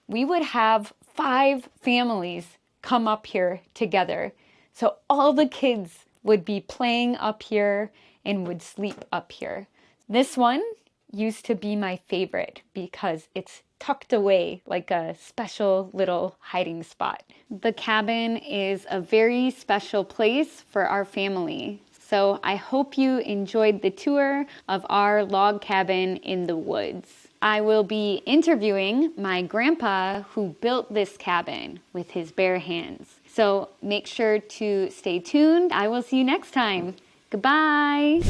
[SPEAKER 13] we would have 5 families come up here together. So all the kids would be playing up here and would sleep up here. This one used to be my favorite because it's tucked away like a special little hiding spot. The cabin is a very special place for our family. So I hope you enjoyed the tour of our log cabin in the woods. I will be interviewing my grandpa who built this cabin with his bare hands. So make sure to stay tuned. I will see you next time. Goodbye.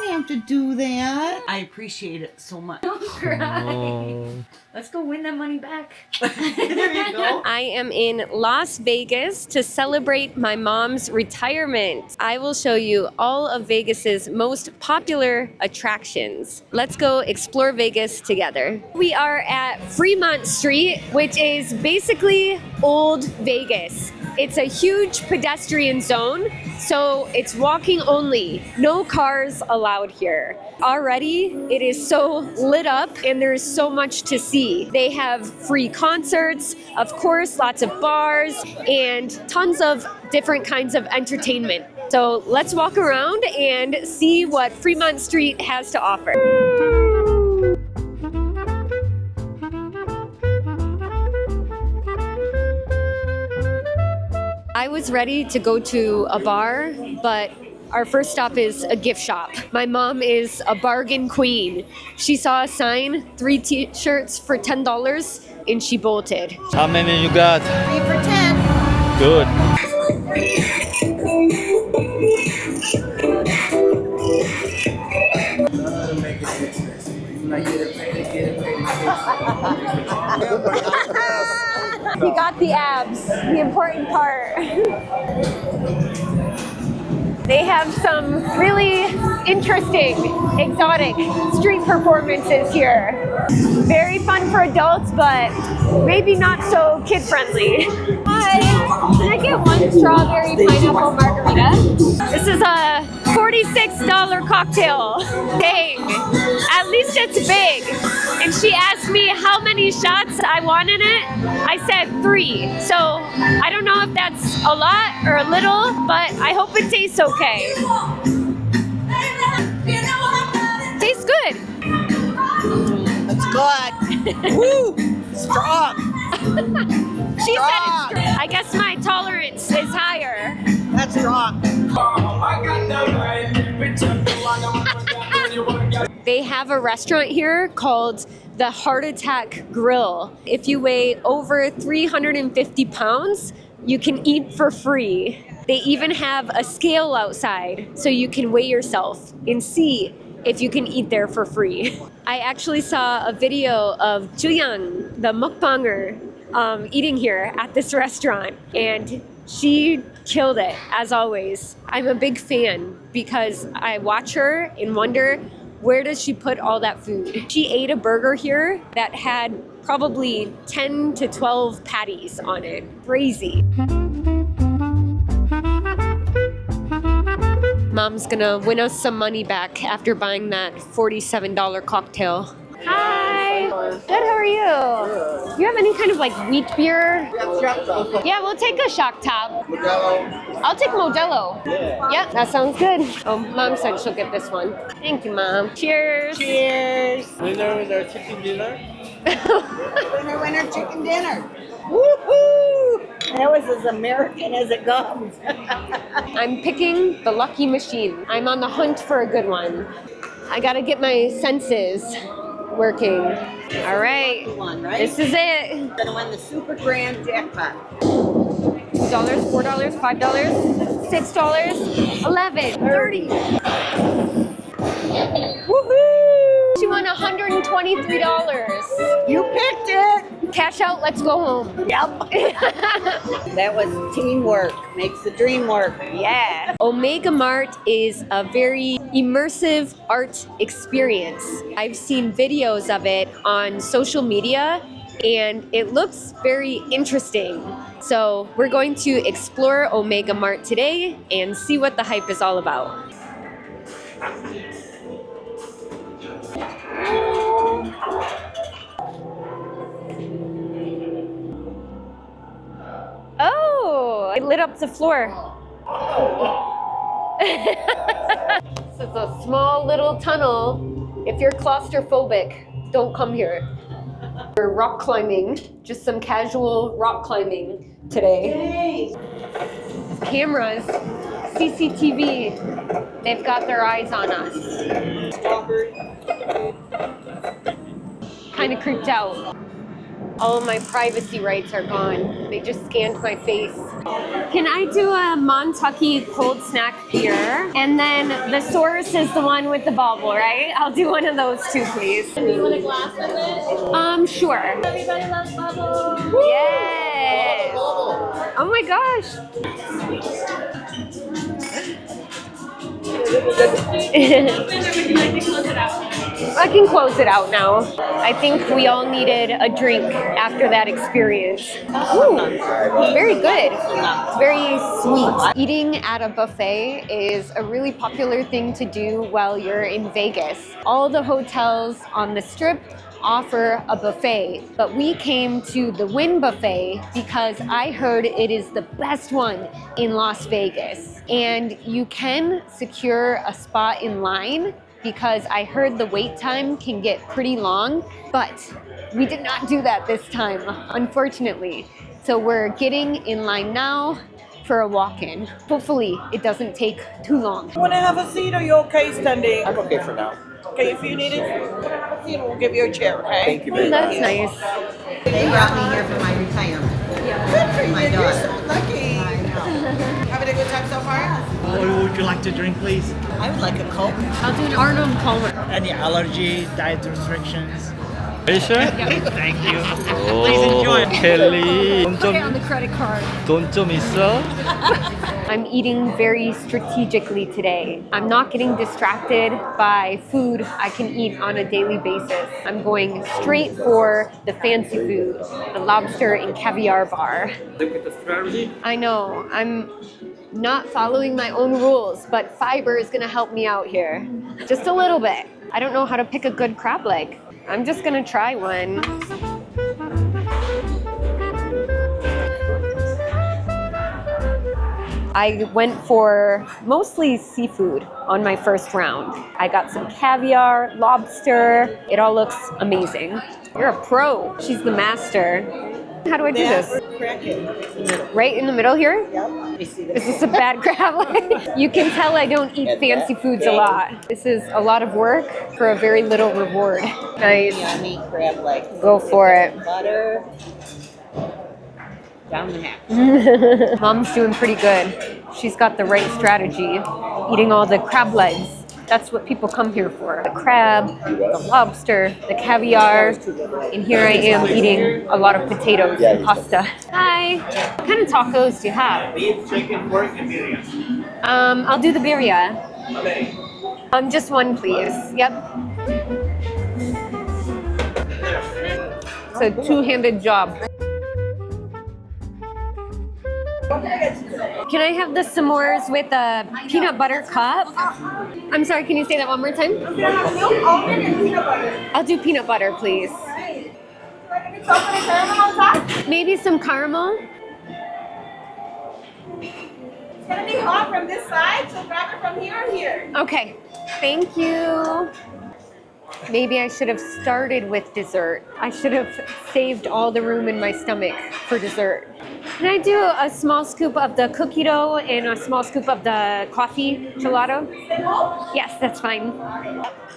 [SPEAKER 16] don't have to do that. I appreciate it so much.
[SPEAKER 13] Don't cry. Let's go win that money back.
[SPEAKER 16] There you go.
[SPEAKER 1] I am in Las Vegas to celebrate my mom's retirement. I will show you all of Vegas's most popular attractions. Let's go explore Vegas together. We are at Fremont Street, which is basically old Vegas. It's a huge pedestrian zone, so it's walking only. No cars allowed here. Already, it is so lit up and there's so much to see. They have free concerts, of course, lots of bars, and tons of different kinds of entertainment. So let's walk around and see what Fremont Street has to offer. I was ready to go to a bar, but our first stop is a gift shop. My mom is a bargain queen. She saw a sign, 3 t-shirts for $10, and she bolted.
[SPEAKER 12] How many you got?
[SPEAKER 16] 3 for 10.
[SPEAKER 12] Good.
[SPEAKER 1] He got the abs, the important part. They have some really interesting, exotic street performances here. Very fun for adults, but maybe not so kid-friendly. Hi, can I get 1 strawberry pineapple margarita? This is a $46 cocktail. Dang, at least it's big. And she asked me how many shots I want in it. I said 3. So I don't know if that's a lot or a little, but I hope it tastes okay. Tastes good.
[SPEAKER 16] It's good. Woo! Strong.
[SPEAKER 1] She said it's strong. I guess my tolerance is higher.
[SPEAKER 16] That's strong.
[SPEAKER 1] They have a restaurant here called the Heart Attack Grill. If you weigh over 350 pounds, you can eat for free. They even have a scale outside so you can weigh yourself and see if you can eat there for free. I actually saw a video of Juyang, the mukbanger, eating here at this restaurant, and she killed it, as always. I'm a big fan because I watch her and wonder, where does she put all that food? She ate a burger here that had probably 10 to 12 patties on it. Crazy. Mom's gonna win us some money back after buying that $47 cocktail. Hi. Good, how are you? Do you have any kind of like wheat beer? Yeah, we'll take a shock top. I'll take Modelo. Yep, that sounds good. Oh, Mom said she'll get this one. Thank you, Mom. Cheers.
[SPEAKER 16] Cheers.
[SPEAKER 9] Winner chicken dinner.
[SPEAKER 16] Winner chicken dinner. Woohoo! That was as American as it goes.
[SPEAKER 1] I'm picking the lucky machine. I'm on the hunt for a good one. I gotta get my senses working. All right, this is it.
[SPEAKER 16] You're gonna win the super grand jackpot.
[SPEAKER 1] $2, $4, $5, $6, $11, $30. Woohoo! She won $123.
[SPEAKER 16] You picked it.
[SPEAKER 1] Cash out, let's go home.
[SPEAKER 16] Yep. That was teamwork. Makes the dream work.
[SPEAKER 1] Yeah. Omega Mart is a very immersive art experience. I've seen videos of it on social media and it looks very interesting. So we're going to explore Omega Mart today and see what the hype is all about. Oh, it lit up the floor. This is a small little tunnel. If you're claustrophobic, don't come here. We're rock climbing, just some casual rock climbing today. Cameras, CCTV, they've got their eyes on us. Kind of creeped out. All of my privacy rights are gone. They just scanned my face. Can I do a Montucky cold snack beer? And then the Source is the one with the bubble, right? I'll do one of those too, please.
[SPEAKER 8] Do you want a glass with it?
[SPEAKER 1] Sure.
[SPEAKER 8] Everybody loves bubbles.
[SPEAKER 1] Yes. Oh my gosh. I can close it out now. I think we all needed a drink after that experience. Ooh, very good. It's very sweet. Eating at a buffet is a really popular thing to do while you're in Vegas. All the hotels on the Strip offer a buffet, but we came to the Wynn Buffet because I heard it is the best one in Las Vegas. And you can secure a spot in line because I heard the wait time can get pretty long, but we did not do that this time, unfortunately. So we're getting in line now for a walk-in. Hopefully it doesn't take too long.
[SPEAKER 16] Want to have a seat or you okay standing?
[SPEAKER 9] I'm okay for now.
[SPEAKER 16] Okay, if you need it, want to have a seat, we'll give you a chair, okay?
[SPEAKER 9] Thank you very
[SPEAKER 1] That's
[SPEAKER 9] much.
[SPEAKER 1] nice.
[SPEAKER 14] They brought me here for my retirement.
[SPEAKER 16] Good for you,
[SPEAKER 14] My
[SPEAKER 16] you're
[SPEAKER 14] daughter.
[SPEAKER 16] so lucky.
[SPEAKER 14] I know.
[SPEAKER 16] Having a good time so far?
[SPEAKER 9] What would you like to drink, please?
[SPEAKER 14] I would like a Coke.
[SPEAKER 1] I'll do an Arnold Palmer.
[SPEAKER 9] Any allergies, diet restrictions?
[SPEAKER 12] Are you sure?
[SPEAKER 9] Thank you.
[SPEAKER 12] Please
[SPEAKER 9] enjoy.
[SPEAKER 12] 켈리.
[SPEAKER 1] Okay, on the credit card.
[SPEAKER 12] 돈 좀 있어?
[SPEAKER 1] I'm eating very strategically today. I'm not getting distracted by food I can eat on a daily basis. I'm going straight for the fancy food, the lobster and caviar bar.
[SPEAKER 11] Look at the strategy.
[SPEAKER 1] I know, I'm not following my own rules, but fiber is gonna help me out here. Just a little bit. I don't know how to pick a good crab leg. I'm just gonna try one. I went for mostly seafood on my first round. I got some caviar, lobster. It all looks amazing. You're a pro. She's the master. How do I do this?
[SPEAKER 16] Crack it.
[SPEAKER 1] Right in the middle here?
[SPEAKER 16] Yep.
[SPEAKER 1] Is this a bad crab leg? You can tell I don't eat fancy foods a lot. This is a lot of work for a very little reward. Nice.
[SPEAKER 16] Yummy crab leg.
[SPEAKER 1] Go for it.
[SPEAKER 16] Butter. Down the hatch.
[SPEAKER 1] Mom's doing pretty good. She's got the right strategy, eating all the crab legs. That's what people come here for. The crab, the lobster, the caviar, and here I am eating a lot of potatoes and pasta. Hi, what kind of tacos do you have?
[SPEAKER 9] Beef, chicken, pork, and biryani.
[SPEAKER 1] I'll do the birria. Just one, please. Yep. It's a two-handed job. Can I have the s'mores with a peanut butter cup? I'm sorry, can you say that one more time? I'll do peanut butter, please. Maybe some caramel.
[SPEAKER 16] It's gonna be hot from this side, so grab it from here or here.
[SPEAKER 1] Okay, thank you. Maybe I should have started with dessert. I should have saved all the room in my stomach for dessert. Can I do a small scoop of the cookie dough and a small scoop of the coffee gelato? Yes, that's fine.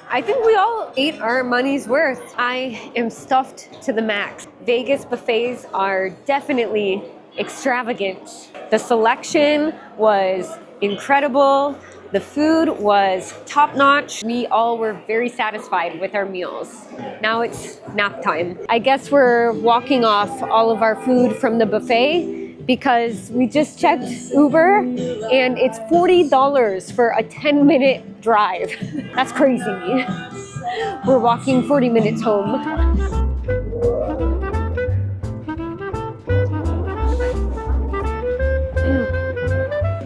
[SPEAKER 1] I think we all ate our money's worth. I am stuffed to the max. Vegas buffets are definitely extravagant. The selection was incredible. The food was top-notch. We all were very satisfied with our meals. Now it's nap time. I guess we're walking off all of our food from the buffet because we just checked Uber and it's $40 for a 10-minute drive. That's crazy. We're walking 40 minutes home.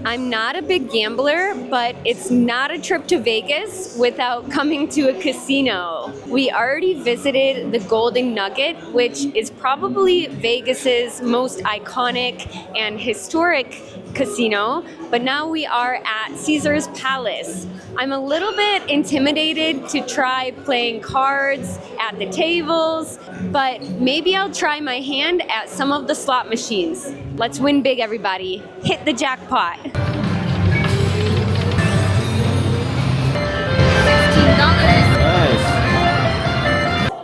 [SPEAKER 1] I'm not a big gambler, but it's not a trip to Vegas without coming to a casino. We already visited the Golden Nugget, which is probably Vegas's most iconic and historic casino, but now we are at Caesar's Palace. I'm a little bit intimidated to try playing cards at the tables, but maybe I'll try my hand at some of the slot machines. Let's win big, everybody. Hit the jackpot. $16.
[SPEAKER 12] Nice.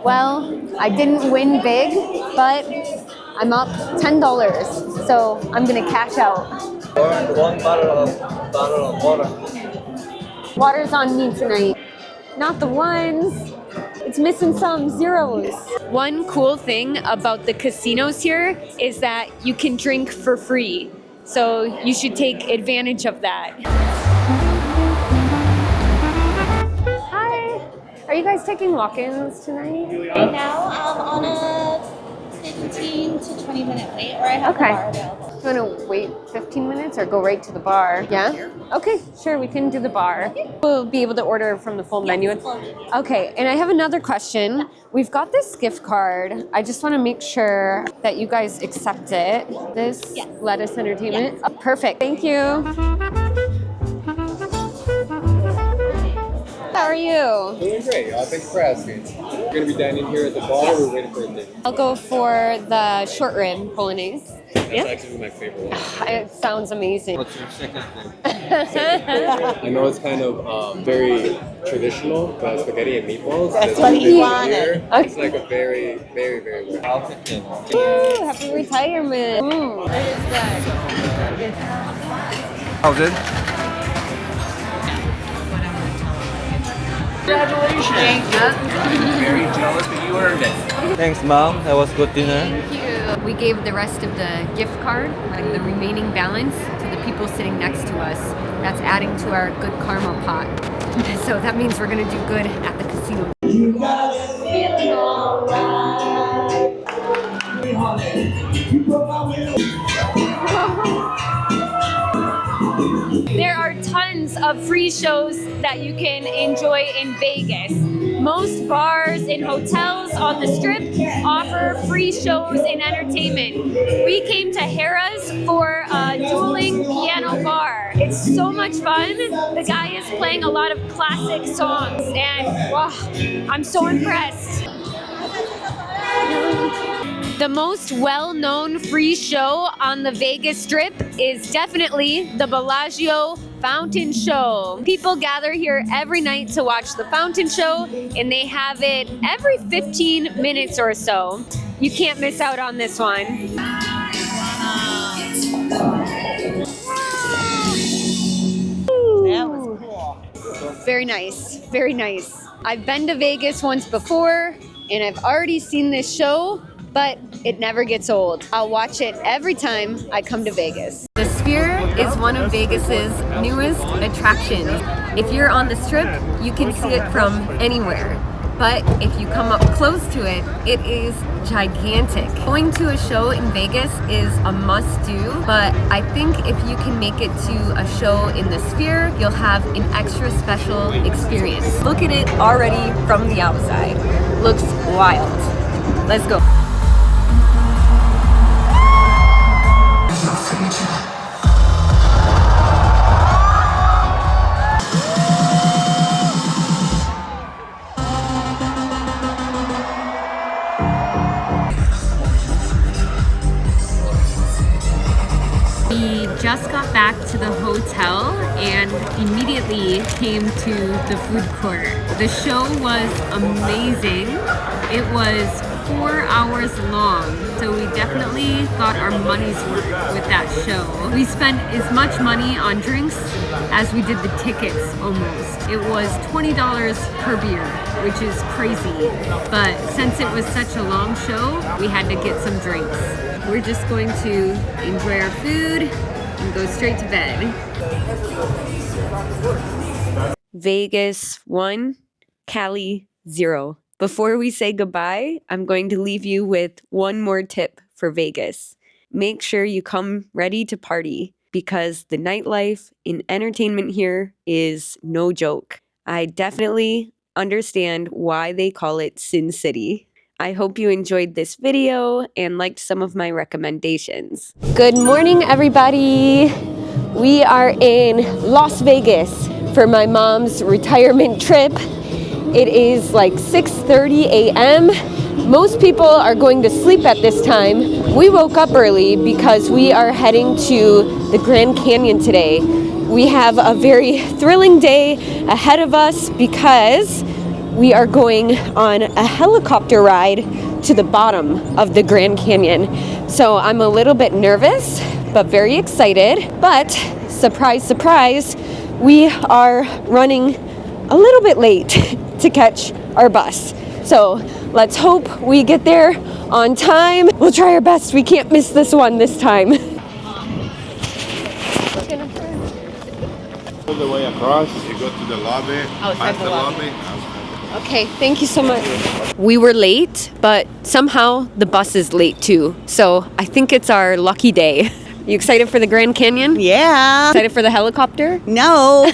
[SPEAKER 1] Well, I didn't win big, but I'm up $10, so I'm gonna cash out.
[SPEAKER 4] One bottle of water.
[SPEAKER 1] Water's on me tonight. Not the ones. It's missing some zeros. One cool thing about the casinos here is that you can drink for free. So you should take advantage of that. Hi. Are you guys taking walk-ins tonight?
[SPEAKER 21] Right now, on a 15 to 20 minute wait, or I have the bar available.
[SPEAKER 1] You want to wait 15 minutes or go right to the bar? Yeah? Okay, sure, we can do the bar. We'll be able to order from the full menu. Okay, and I have another question. We've got this gift card. I just want to make sure that you guys accept it. This Lettuce Entertainment.
[SPEAKER 21] Yes.
[SPEAKER 1] Oh, perfect, thank you. How are you?
[SPEAKER 22] Doing great. Thanks for asking. We're going to be dining here at the bar. We're waiting for a date.
[SPEAKER 1] I'll go for the short rib bolognese.
[SPEAKER 22] That's actually my favorite one.
[SPEAKER 1] It sounds amazing.
[SPEAKER 22] What's your second thing? I know it's kind of very traditional, but spaghetti and meatballs.
[SPEAKER 16] That's what he wanted.
[SPEAKER 22] It's like a very, very, very rare.
[SPEAKER 4] I'll pick them.
[SPEAKER 1] Woo, happy retirement.
[SPEAKER 21] What is that?
[SPEAKER 4] How's it?
[SPEAKER 21] Congratulations.
[SPEAKER 22] Very jealous that you earned it.
[SPEAKER 4] Thanks, Mom. That was good dinner.
[SPEAKER 1] Thank you. We gave the rest of the gift card, like the remaining balance, to the people sitting next to us. That's adding to our good karma pot. So that means we're gonna do good at the casino.
[SPEAKER 21] You got it feeling alright.
[SPEAKER 1] There are tons of free shows that you can enjoy in Vegas. Most bars and hotels on the Strip offer free shows and entertainment. We came to Harrah's for a dueling piano bar. It's so much fun. The guy is playing a lot of classic songs and wow, I'm so impressed. The most well-known free show on the Vegas Strip is definitely the Bellagio Fountain Show. People gather here every night to watch the fountain show, and they have it every 15 minutes or so. You can't miss out on this one.
[SPEAKER 16] That was cool.
[SPEAKER 1] Very nice, very nice. I've been to Vegas once before, and I've already seen this show, but it never gets old. I'll watch it every time I come to Vegas. The Sphere is one of Vegas's newest attractions. If you're on the Strip, you can see it from anywhere. But if you come up close to it, it is gigantic. Going to a show in Vegas is a must-do, but I think if you can make it to a show in the Sphere, you'll have an extra special experience. Look at it already from the outside. Looks wild. Let's go. We just got back to the hotel and immediately came to the food court. The show was amazing. It was 4 hours long, so we definitely got our money's worth with that show. We spent as much money on drinks as we did the tickets almost. It was $20 per beer, which is crazy. But since it was such a long show, we had to get some drinks. We're just going to enjoy our food and go straight to bed. Vegas 1, Cali 0. Before we say goodbye, I'm going to leave you with one more tip for Vegas. Make sure you come ready to party because the nightlife and entertainment here is no joke. I definitely understand why they call it Sin City. I hope you enjoyed this video and liked some of my recommendations. Good morning, everybody. We are in Las Vegas for my mom's retirement trip. It is like 6:30 a.m. Most people are going to sleep at this time. We woke up early because we are heading to the Grand Canyon today. We have a very thrilling day ahead of us because we are going on a helicopter ride to the bottom of the Grand Canyon. So I'm a little bit nervous, but very excited. But surprise, surprise, we are running a little bit late to catch our bus. So let's hope we get there on time. We'll try our best. We can't miss this one this time.
[SPEAKER 6] All the way across, you go to the lobby, past the lobby.
[SPEAKER 1] Okay, thank you so much. We were late, but somehow the bus is late too. So I think it's our lucky day. You excited for the Grand Canyon?
[SPEAKER 14] Yeah.
[SPEAKER 1] Excited for the helicopter?
[SPEAKER 14] No.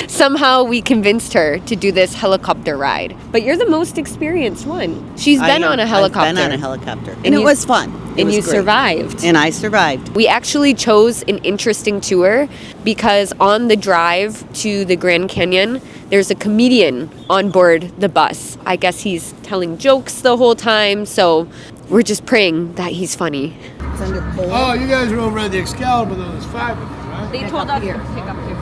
[SPEAKER 1] Somehow we convinced her to do this helicopter ride. But you're the most experienced one. She's been on a helicopter.
[SPEAKER 14] I've been on a helicopter. And it was fun.
[SPEAKER 1] And you survived.
[SPEAKER 14] And I survived.
[SPEAKER 1] We actually chose an interesting tour because on the drive to the Grand Canyon, there's a comedian on board the bus. I guess he's telling jokes the whole time, so we're just praying that he's funny.
[SPEAKER 7] Oh, you guys are over at the Excalibur, though. There's 5 of them, right?
[SPEAKER 1] They told us to pick up here.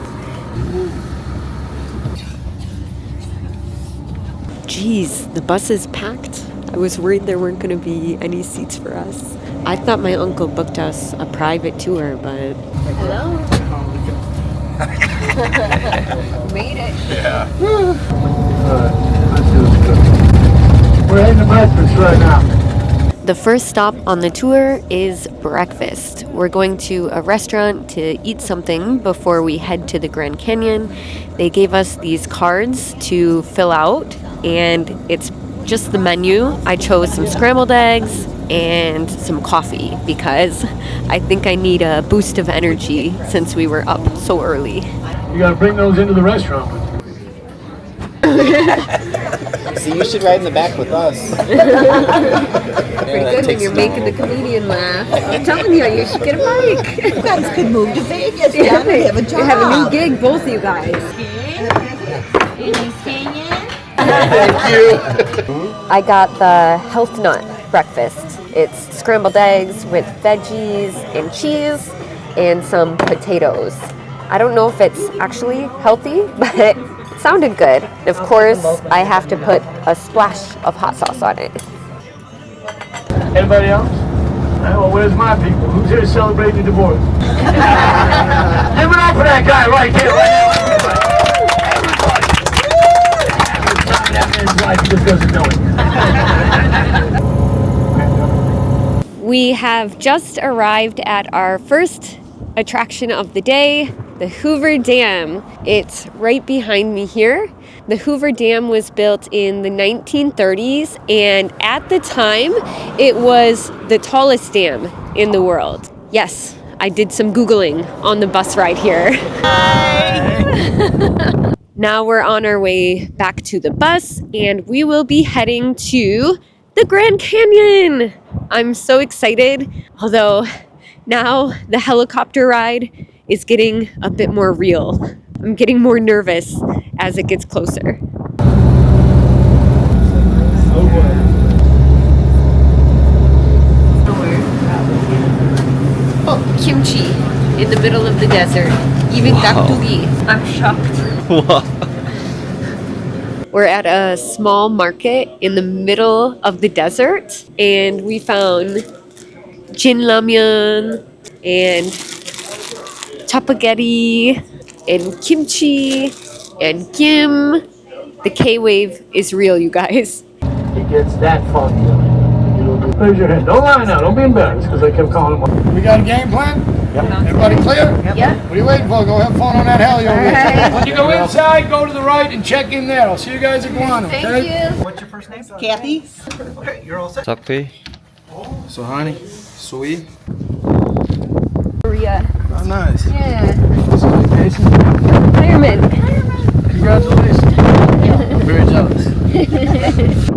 [SPEAKER 1] Jeez, the bus is packed. I was worried there weren't going to be any seats for us. I thought my uncle booked us a private tour, but... Hello? Made it.
[SPEAKER 7] Yeah. We're heading to breakfast right now.
[SPEAKER 1] The first stop on the tour is breakfast. We're going to a restaurant to eat something before we head to the Grand Canyon. They gave us these cards to fill out, and it's just the menu. I chose some scrambled eggs and some coffee because I think I need a boost of energy since we were up so early.
[SPEAKER 7] You gotta bring those into the restaurant with you.
[SPEAKER 23] So you should ride in the back with us.
[SPEAKER 1] Pretty good when you're making the comedian laugh. I'm telling you, you should get a mic.
[SPEAKER 16] You guys could move to Vegas.
[SPEAKER 1] Yeah,
[SPEAKER 16] They have a job.
[SPEAKER 1] you have a new gig, both of you guys.
[SPEAKER 23] Thank you.
[SPEAKER 1] I got the health nut breakfast. It's scrambled eggs with veggies and cheese and some potatoes. I don't know if it's actually healthy, but it sounded good. And of course, I have to put a splash of hot sauce on it.
[SPEAKER 7] Anybody else? Well, where's my people? Who's here celebrating the divorce? Give it up for that guy right there, right now.
[SPEAKER 1] We have just arrived at our first attraction of the day, the Hoover Dam. It's right behind me here. The Hoover Dam was built in the 1930s, and at the time, it was the tallest dam in the world. Yes, I did some Googling on the bus ride here. Hi! Now we're on our way back to the bus, and we will be heading to the Grand Canyon. I'm so excited, although now the helicopter ride is getting a bit more real. I'm getting more nervous as it gets closer. Oh, kimchi in the middle of the desert. Even dakdugi. I'm shocked.
[SPEAKER 4] Wow.
[SPEAKER 1] We're at a small market in the middle of the desert, and we found jin ramyeon and chapaghetti and kimchi and gim. The K-wave is real, you guys.
[SPEAKER 7] It gets that funky. Raise your hand. Don't lie now. Don't be embarrassed because I kept calling him. We got a game plan? Yep. Everybody clear?
[SPEAKER 1] Yep.
[SPEAKER 7] What are you waiting for? Go have fun on that heli over there. When you go inside, go to the right and check in there. I'll see you guys at Guano.
[SPEAKER 1] Thank
[SPEAKER 7] okay?
[SPEAKER 1] you.
[SPEAKER 23] What's your first name?
[SPEAKER 16] Kathy?
[SPEAKER 23] Okay, you're all set.
[SPEAKER 12] Sakpi.
[SPEAKER 23] So, honey, sweet.
[SPEAKER 1] Korea.
[SPEAKER 23] Oh, nice.
[SPEAKER 1] Yeah.
[SPEAKER 23] Vacation?
[SPEAKER 1] Retirement.
[SPEAKER 23] Congratulations. I'm very jealous.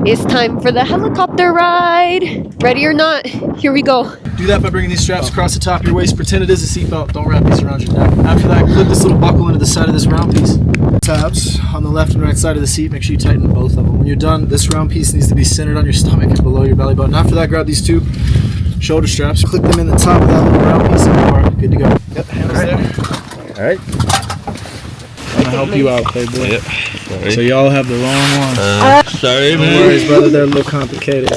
[SPEAKER 1] It's time for the helicopter ride. Ready or not, here we go.
[SPEAKER 23] Do that by bringing these straps across the top of your waist. Pretend it is a seatbelt. Don't wrap these around your neck. After that, clip this little buckle into the side of this round piece. Tabs on the left and right side of the seat. Make sure you tighten both of them. When you're done, this round piece needs to be centered on your stomach and below your belly button. After that, grab these two shoulder straps. Clip them in the top of that little round piece and more. Good to go. Yep, hands there. All right. I'm gonna help you out, playboy.
[SPEAKER 4] Yep. Sorry.
[SPEAKER 23] So y'all have the wrong one.
[SPEAKER 4] Sorry,
[SPEAKER 23] no
[SPEAKER 4] man.
[SPEAKER 23] worries, brother. They're a little complicated.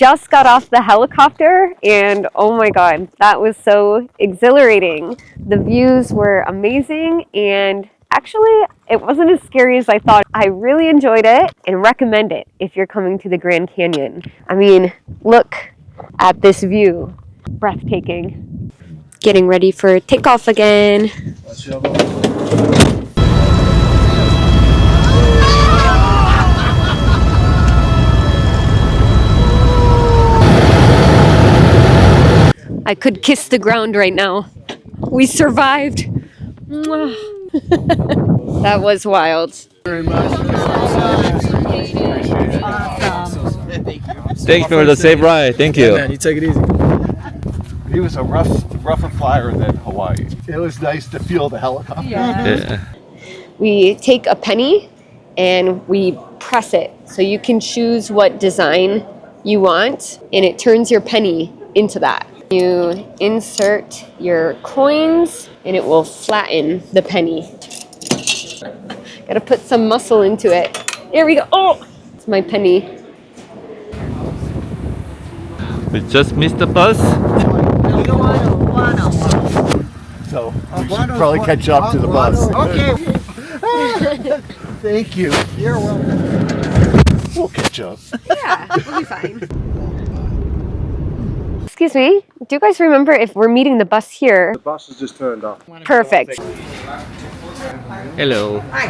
[SPEAKER 1] just got off the helicopter and oh my god, that was so exhilarating. The views were amazing and actually it wasn't as scary as I thought. I really enjoyed it and recommend it if you're coming to the Grand Canyon. I mean, look at this view. Breathtaking. Getting ready for takeoff again. I could kiss the ground right now. We survived. That was wild.
[SPEAKER 3] Very much.
[SPEAKER 4] Thanks for the safe ride. Thank you.
[SPEAKER 23] Yeah, man, you take it easy.
[SPEAKER 2] It was a rougher flyer than Hawaii. It was nice to feel the helicopter.
[SPEAKER 4] Yeah.
[SPEAKER 1] We take a penny and we press it. So you can choose what design you want and it turns your penny into that. You insert your coins and it will flatten the penny. Gotta put some muscle into it. Here we go. Oh, it's my penny.
[SPEAKER 4] We just missed the bus.
[SPEAKER 2] So we should probably catch up to the bus.
[SPEAKER 23] Okay.
[SPEAKER 2] Thank you.
[SPEAKER 23] You're welcome.
[SPEAKER 2] We'll catch up.
[SPEAKER 1] Yeah, we'll be fine. Excuse me, do you guys remember if we're meeting the bus here?
[SPEAKER 3] The bus is just turned off.
[SPEAKER 1] Perfect.
[SPEAKER 4] Hello.
[SPEAKER 18] Hi,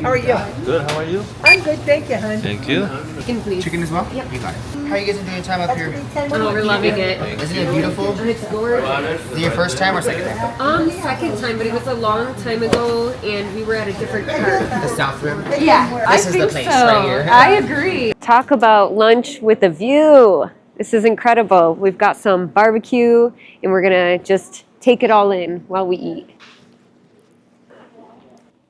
[SPEAKER 18] how are you?
[SPEAKER 4] Good, how are you?
[SPEAKER 18] I'm good, thank you, hon.
[SPEAKER 4] Thank you.
[SPEAKER 1] Chicken, please.
[SPEAKER 5] Chicken as well? Yep. You got it. How are you guys enjoying your time up here?
[SPEAKER 1] Oh, we're loving it.
[SPEAKER 5] Isn't it beautiful?
[SPEAKER 1] It's gorgeous.
[SPEAKER 5] Is it your first time or second time?
[SPEAKER 1] Second time, but it was a long time ago, and we were at a different part.
[SPEAKER 5] The South Rim?
[SPEAKER 1] Yeah,
[SPEAKER 5] This is the place right here.
[SPEAKER 1] I agree. Talk about lunch with a view. This is incredible. We've got some barbecue, and we're gonna just take it all in while we eat.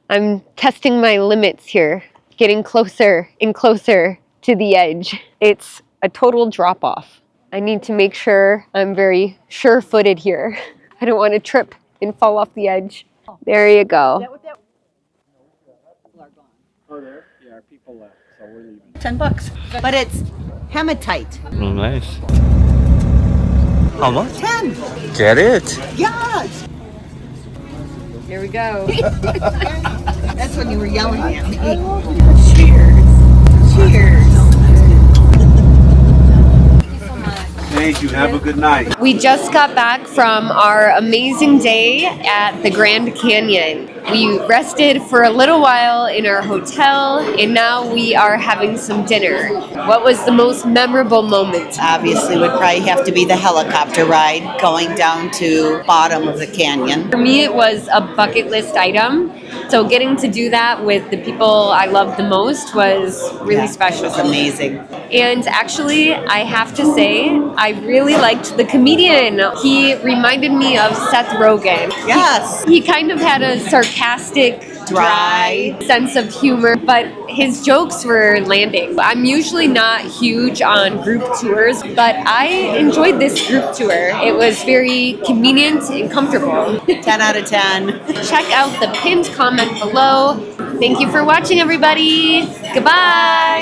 [SPEAKER 1] I'm testing my limits here, getting closer and closer to the edge. It's a total drop-off. I need to make sure I'm very sure-footed here. I don't want to trip and fall off the edge. There you go.
[SPEAKER 3] Oh, there? Yeah, people left, so we're leaving.
[SPEAKER 14] $10, but it's hematite.
[SPEAKER 4] Oh, nice. How much?
[SPEAKER 14] 10.
[SPEAKER 4] Get it.
[SPEAKER 14] Yes.
[SPEAKER 1] Here we go.
[SPEAKER 14] That's when you were yelling at me. Cheers. Cheers.
[SPEAKER 2] Thank you. Have a good night.
[SPEAKER 1] We just got back from our amazing day at the Grand Canyon. We rested for a little while in our hotel, and now we are having some dinner. What was the most memorable moment?
[SPEAKER 14] Obviously would probably have to be the helicopter ride going down to bottom of the canyon.
[SPEAKER 1] For me, it was a bucket list item. So getting to do that with the people I loved the most was really special.
[SPEAKER 14] It was amazing.
[SPEAKER 1] And actually, I have to say, I really liked the comedian. He reminded me of Seth Rogen.
[SPEAKER 14] Yes.
[SPEAKER 1] He kind of had a sarcastic, dry sense of humor, but his jokes were landing. I'm usually not huge on group tours, but I enjoyed this group tour. It was very convenient and comfortable.
[SPEAKER 14] 10 out of 10.
[SPEAKER 1] Check out the pinned comment below. Thank you for watching, everybody. Goodbye.